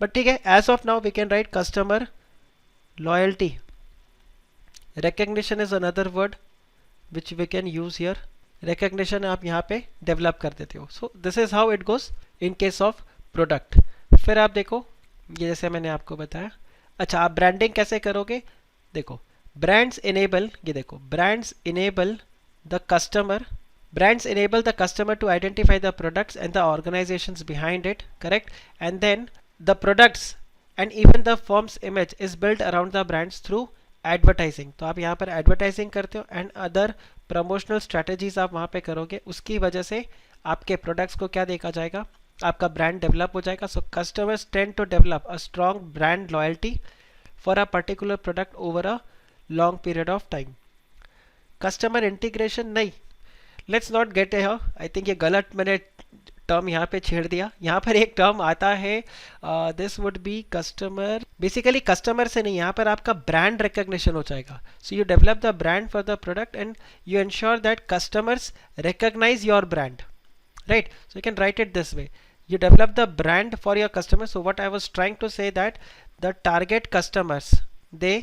बट ठीक है, as of now we can write customer loyalty. Recognition is another word which we can use here. Recognition आप यहाँ पे डेवलप कर देते हो. So this is how it goes in case of product. फिर आप देखो, ये जैसे मैंने आपको बताया. अच्छा, आप ब्रांडिंग कैसे करोगे? देखो, brands enable, ये देखो, brands enable the customer to identify the products and the organizations behind it, correct? And then the products and even the firm's image is built around the brands through advertising. तो आप यहाँ पर advertising करते हो and other promotional strategies आप वहाँ पे करोगे. उसकी वजह से आपके प्रोडक्ट्स को क्या देखा जाएगा? आपका ब्रांड डेवलप हो जाएगा. So customers tend to develop a strong brand loyalty for a particular product over a long period of time. Customer integration नहीं, लेट्स नॉट गेट है. आई थिंक ये गलत मैंने टर्म यहाँ पे छेड़ दिया. यहाँ पर एक टर्म आता है, this would be customer. Basically customer से नहीं, यहाँ पर आपका ब्रांड रिकग्निशन हो जाएगा. So you develop the brand for the product and you ensure that customers recognise your brand, right? So you can write it this way, you develop the brand for your customers. So what I was trying to say that the target customers, they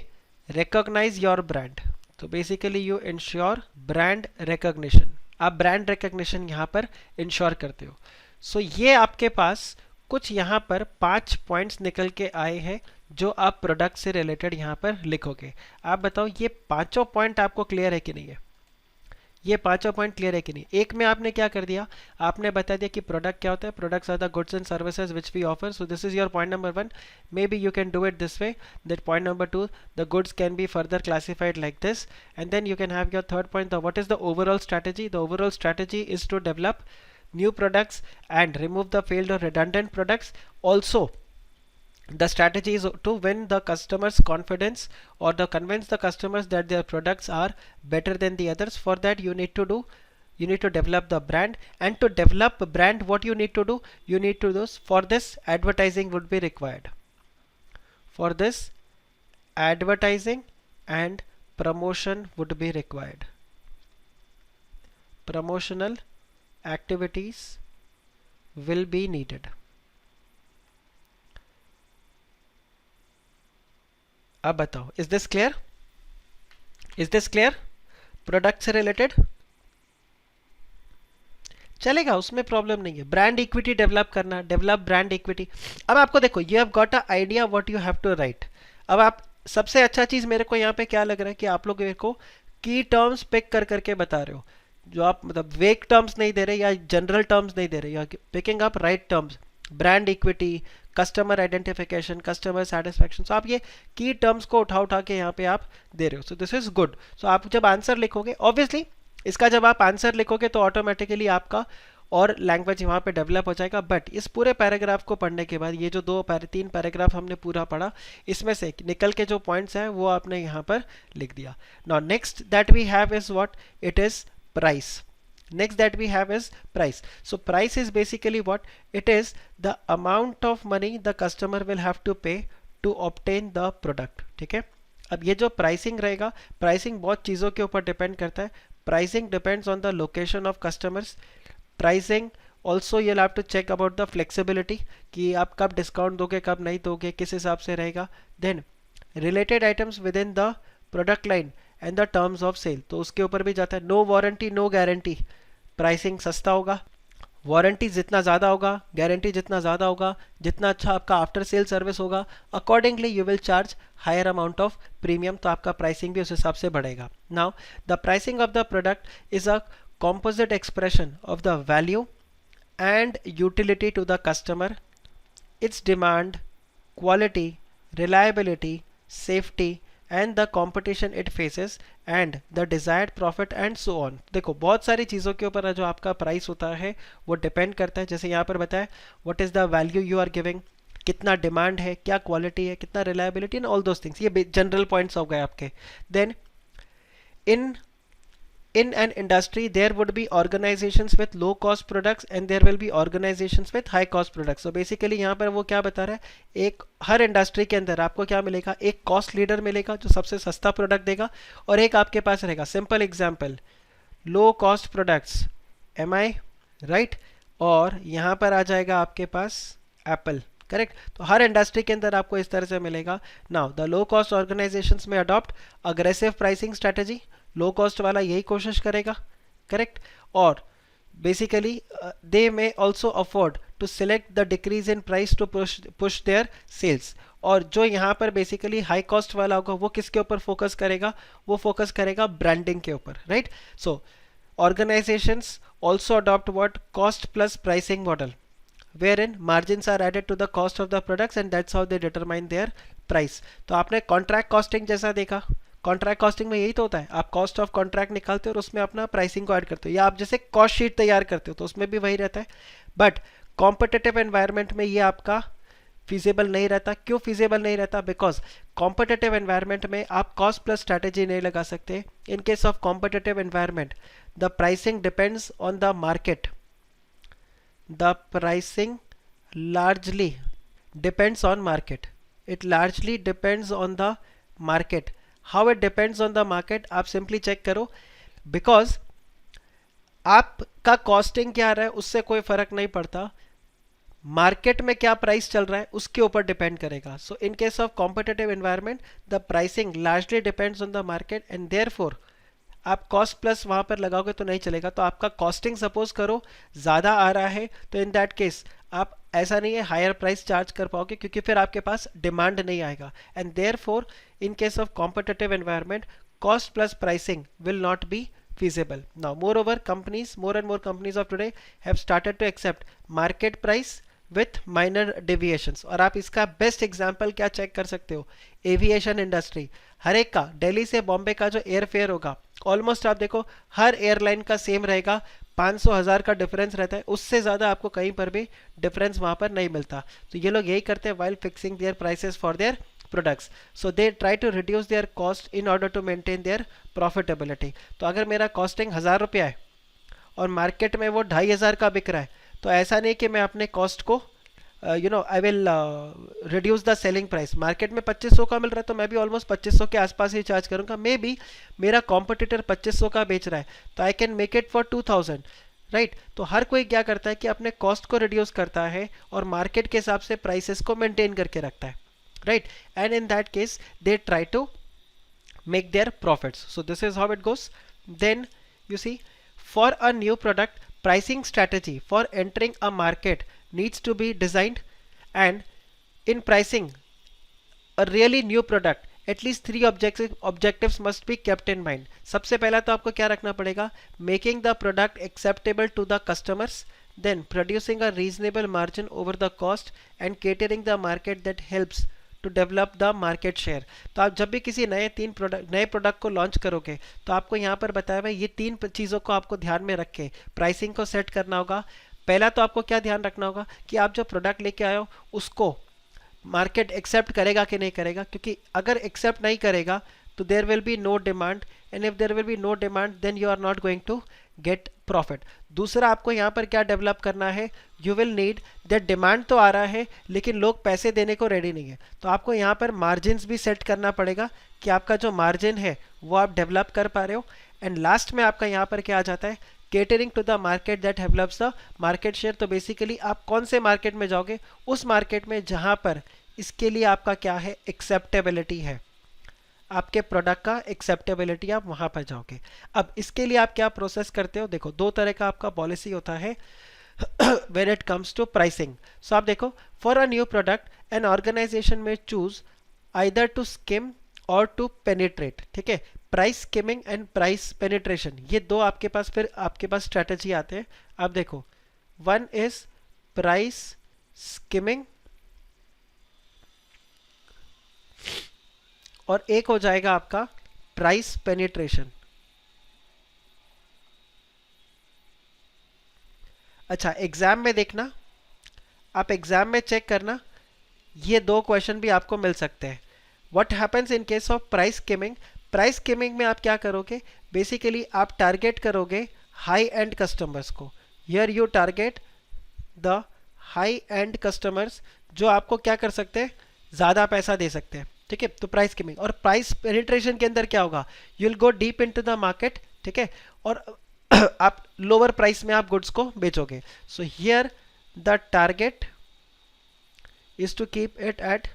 recognize your brand. So basically you ensure brand recognition. आप brand recognition यहाँ पर ensure करते हो. सो ये आपके पास कुछ यहाँ पर 5 पॉइंट्स निकल के आए हैं जो आप प्रोडक्ट से रिलेटेड यहाँ पर लिखोगे. आप बताओ ये पांचों पॉइंट आपको क्लियर है कि नहीं है? ये पांचों पॉइंट क्लियर है कि नहीं? एक में आपने क्या कर दिया, आपने बता दिया कि प्रोडक्ट क्या होता है. Products are the goods and services which we offer. So this is your point number 1. Maybe you can do it this way, that point number 2, the goods can be further classified like this. And then you can have your third point, what is the overall strategy. The overall strategy is to develop new products and remove the failed or redundant products. Also, the strategy is to win the customers' confidence or to convince the customers that their products are better than the others. For that you need to develop the brand, and to develop brand what you need to do, for this advertising would be required. For this advertising and promotion would be required. Promotional activities will be needed. अब बताओ, is this clear? Is this clear? Product से related चलेगा, उसमें problem नहीं है. Brand equity develop करना, develop brand equity. अब आपको देखो, you have got a idea what you have to write. अब आप सबसे अच्छा चीज मेरे को यहाँ पे क्या लग रहा है कि आप लोग मेरे को की टर्म्स पिक कर करके बता रहे हो, जो आप मतलब वेक टर्म्स नहीं दे रहे या जनरल टर्म्स नहीं दे रहे, या picking up right terms. Brand equity, customer identification, customer satisfaction. So आप ये की टर्म्स को उठा के यहाँ पे आप दे रहे हो. So this is good. So आप जब आंसर लिखोगे, ऑब्वियसली इसका जब आप आंसर लिखोगे तो ऑटोमेटिकली आपका और लैंग्वेज वहाँ पे डेवलप हो जाएगा. बट इस पूरे पैराग्राफ को पढ़ने के बाद ये जो 3 पैराग्राफ हमने पूरा पढ़ा, इसमें से निकल के जो पॉइंट्स हैं वो आपने यहाँ पर लिख दिया. Now next that we have is what? It is price. Next that we have is price. So price is basically what? It is the amount of money the customer will have to pay to obtain the product. ठीक है? अब ये जो pricing रहेगा, pricing बहुत चीज़ों के ऊपर डिपेंड करता है. Pricing depends on the location of customers. Pricing also you'll have to check about the flexibility, कि आप कब डिस्काउंट दोगे, कब नहीं दोगे, किस हिसाब से रहेगा. Then related items within the product line and the terms of sale, तो उसके ऊपर भी जाता है. No warranty no guarantee, pricing सस्ता होगा. वारंटी जितना ज़्यादा होगा, गारंटी जितना ज़्यादा होगा, जितना अच्छा आपका आफ्टर सेल सर्विस होगा, accordingly you will charge higher amount of premium. तो आपका प्राइसिंग भी उस हिसाब से बढ़ेगा. Now the pricing of the product is a composite expression of the value and utility to the customer, its demand, quality, reliability, safety and the competition it faces and the desired profit and so on. देखो बहुत सारी चीज़ों के ऊपर जो आपका price होता है वो डिपेंड करता है. जैसे यहाँ पर बताया what is the value you are giving, कितना डिमांड है, क्या क्वालिटी है, कितना reliability and all those things. ये जनरल पॉइंट्स हो गए आपके. Then in an industry there would be organizations with low cost products and there will be organizations with high cost products. So basically यहाँ पर वो क्या बता रहा है, एक हर इंडस्ट्री के अंदर आपको क्या मिलेगा, एक कॉस्ट लीडर मिलेगा जो सबसे सस्ता प्रोडक्ट देगा, और एक आपके पास रहेगा simple example low cost products. Am I right? और यहाँ पर आ जाएगा आपके पास एप्पल. करेक्ट। तो हर इंडस्ट्री के अंदर आपको इस तरह से मिलेगा। Now the low cost organisations में adopt aggressive pricing strategy, low cost वाला यही कोशिश करेगा, करेक्ट। और basically they may also afford to select the decrease in price to push their sales। और जो यहाँ पर बेसिकली हाई कॉस्ट वाला होगा वो किसके ऊपर फोकस करेगा, वो फोकस करेगा ब्रांडिंग के ऊपर, right. So organisations also adopt what cost plus pricing model wherein margins are added to the cost of the products and that's how they determine their price। तो आपने कॉन्ट्रैक्ट कॉस्टिंग जैसा देखा, contract costing में यही तो होता है, आप कॉस्ट ऑफ कॉन्ट्रैक्ट निकालते हो और उसमें अपना प्राइसिंग को ऐड करते हो, या आप जैसे कॉस्ट शीट तैयार करते हो तो उसमें भी वही रहता है। बट कॉम्पिटिटिव एनवायरनमेंट में ये आपका फिजिबल नहीं रहता। क्यों फिजिबल नहीं रहता? बिकॉज कॉम्पिटिटिव एनवायरनमेंट में आप कॉस्ट प्लस स्ट्रैटेजी नहीं लगा सकते। इन case of competitive environment the pricing depends on the market, the pricing largely depends on market, it largely depends on the market। how it depends on the market आप simply check करो, because आपका costing क्या रहा है उससे कोई फर्क नहीं पड़ता, मार्केट में क्या प्राइस चल रहा है उसके ऊपर डिपेंड करेगा। So in case of competitive environment the pricing largely depends on the market and therefore आप कॉस्ट प्लस वहां पर लगाओगे तो नहीं चलेगा। तो आपका कॉस्टिंग सपोज करो ज़्यादा आ रहा है तो इन दैट केस आप ऐसा नहीं है हायर प्राइस चार्ज कर पाओगे, क्योंकि फिर आपके पास डिमांड नहीं आएगा। And therefore in case of competitive environment cost plus pricing will not be feasible। Now moreover companies, more and more companies of today have started to accept market price with minor deviations। और आप इसका best example क्या check कर सकते हो, aviation industry. हर एक का दिल्ली से बॉम्बे का जो एयर फेयर होगा ऑलमोस्ट आप देखो हर एयरलाइन का सेम रहेगा, 500,000 का डिफरेंस रहता है, उससे ज़्यादा आपको कहीं पर भी डिफरेंस वहाँ पर नहीं मिलता। तो ये लोग यही करते हैं while fixing their prices for their products, so they try to reduce their cost in order to maintain their profitability। तो अगर मेरा कॉस्टिंग 1000 रुपया है और मार्केट में वो 2500 का बिक रहा है, तो ऐसा नहीं कि मैं अपने कॉस्ट को I will reduce the selling price. Market में 2500 का मिल रहा है तो मैं भी ऑलमोस्ट 2500 के आसपास ही चार्ज करूंगा। मे बी मेरा कॉम्पिटिटर 2500 का बेच रहा है तो I can make it for 2000, right. तो हर कोई क्या करता है कि अपने कॉस्ट को रिड्यूस करता है और मार्केट के हिसाब से प्राइसेस को मेंटेन करके रखता है, right। and in that case they try to make their profits। so this is how it goes। then you see for a new product pricing strategy for entering a market needs to be designed, and in pricing a really new product at least 3 objectives must be kept in mind। सबसे पहला तो आपको क्या रखना पड़ेगा, making the product acceptable to the customers, then producing a reasonable margin over the cost and catering the market that helps to develop the market share. तो आप जब भी किसी नए प्रोडक्ट को लॉन्च करोगे तो आपको यहाँ पर बताया हुआ ये 3 चीज़ों को आपको ध्यान में रख के प्राइसिंग को सेट करना होगा। पहला तो आपको क्या ध्यान रखना होगा कि आप जो प्रोडक्ट लेके आए हो उसको मार्केट एक्सेप्ट करेगा कि नहीं करेगा, क्योंकि अगर एक्सेप्ट नहीं करेगा तो there will be no demand, and if there will be no demand then you are not going to get profit. दूसरा आपको यहाँ पर क्या डेवलप करना है, you will need that demand तो आ रहा है लेकिन लोग पैसे देने को रेडी नहीं है, तो आपको यहाँ पर मार्जिन्स भी सेट करना पड़ेगा कि आपका जो मार्जिन है वो आप डेवलप कर पा रहे हो। एंड लास्ट में आपका यहाँ पर क्या आ जाता है, catering to the market that develops the market share. तो बेसिकली आप कौन से मार्केट में जाओगे, उस मार्केट में जहाँ पर इसके लिए आपका क्या है, एक्सेप्टेबिलिटी है, आपके प्रोडक्ट का एक्सेप्टेबिलिटी, आप वहां पर जाओगे। अब इसके लिए आप क्या प्रोसेस करते हो, देखो 2 तरह का आपका पॉलिसी होता है when it comes to pricing. So आप देखो for a new product an organisation में चूज आइदर टू स्किम और टू पेनिट्रेट, ठीक है। Price skimming and price penetration, ये 2 आपके पास स्ट्रेटेजी आते हैं। आप देखो वन इज प्राइस स्किमिंग और एक हो जाएगा आपका प्राइस पेनिट्रेशन। अच्छा एग्जाम में देखना, आप एग्जाम में चेक करना, ये 2 क्वेश्चन भी आपको मिल सकते हैं। What happens in case of price skimming, price skimming में आप क्या करोगे, बेसिकली आप टारगेट करोगे हाई एंड कस्टमर्स को। Here you target the high and customers जो आपको क्या कर सकते हैं, ज़्यादा पैसा दे सकते हैं, ठीक है। तो प्राइस स्किमिंग और प्राइस पेनिट्रेशन के अंदर क्या होगा, you will go deep into the market, ठीक है, और आप लोअर प्राइस में आप गुड्स को बेचोगे। So here the target is to keep it at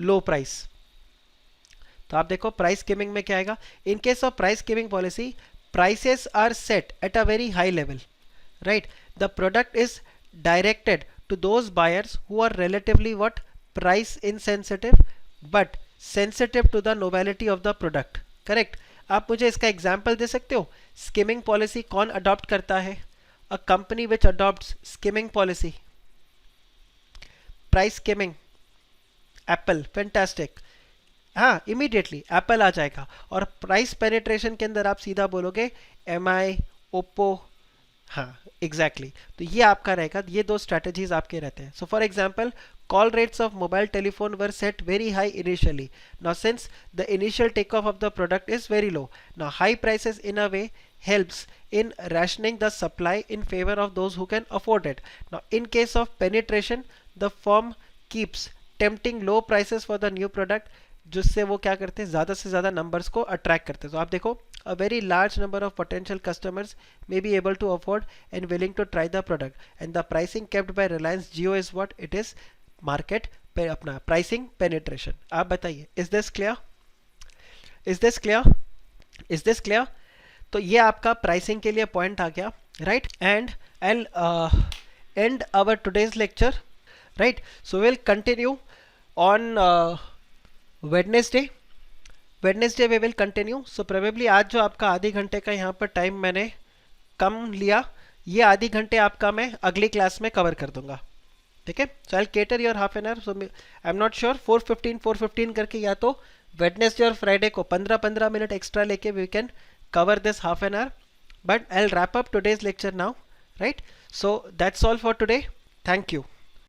low price. तो आप देखो प्राइस skimming में क्या आएगा. In case of price skimming policy, prices are set at a very high level, right? The product is directed to those buyers who are relatively what, price insensitive but sensitive to the novelty of the product. Correct? आप मुझे इसका example दे सकते हो. Skimming policy कौन adopt करता है? A company which adopts skimming policy. Price skimming, Apple. Fantastic. हाँ, immediately Apple आ जाएगा. और प्राइस पेनिट्रेशन के अंदर आप सीधा बोलोगे एमआई, ओप्पो. हाँ, एग्जैक्टली. तो ये आपका रहेगा. ये दो स्ट्रेटजीज आपके रहते हैं. So for example, call rates of mobile telephone were set very high initially. Now since the initial takeoff of the product is very low, now high prices in a way helps in rationing the supply in favor of those who can afford it. Now in case of penetration, the firm keeps tempting low prices for the new product, जिससे वो क्या करते हैं, ज़्यादा से ज़्यादा numbers को attract करते हैं. तो आप देखो, a very large number of potential customers may be able to afford and willing to try the product, and the pricing kept by Reliance Jio is what it is, market पे अपना pricing penetration. आप बताइए, is this clear? Is this clear? Is this clear? तो ये आपका pricing के लिए point आ गया, right? And I end our today's lecture, right? So will continue on Wednesday. Wednesday we will continue. So probably आज जो आपका आधे घंटे का यहाँ पर टाइम मैंने कम लिया, ये आधे घंटे आपका मैं अगली क्लास में कवर कर दूंगा. ठीक है? So I cater your half an hour. So I am not sure 4:15 करके या तो वेडनेसडे और फ्राइडे को 15-15 मिनट एक्स्ट्रा लेके we can cover this half an hour. But I will wrap up today's lecture now, right? So that's all for today. Thank you.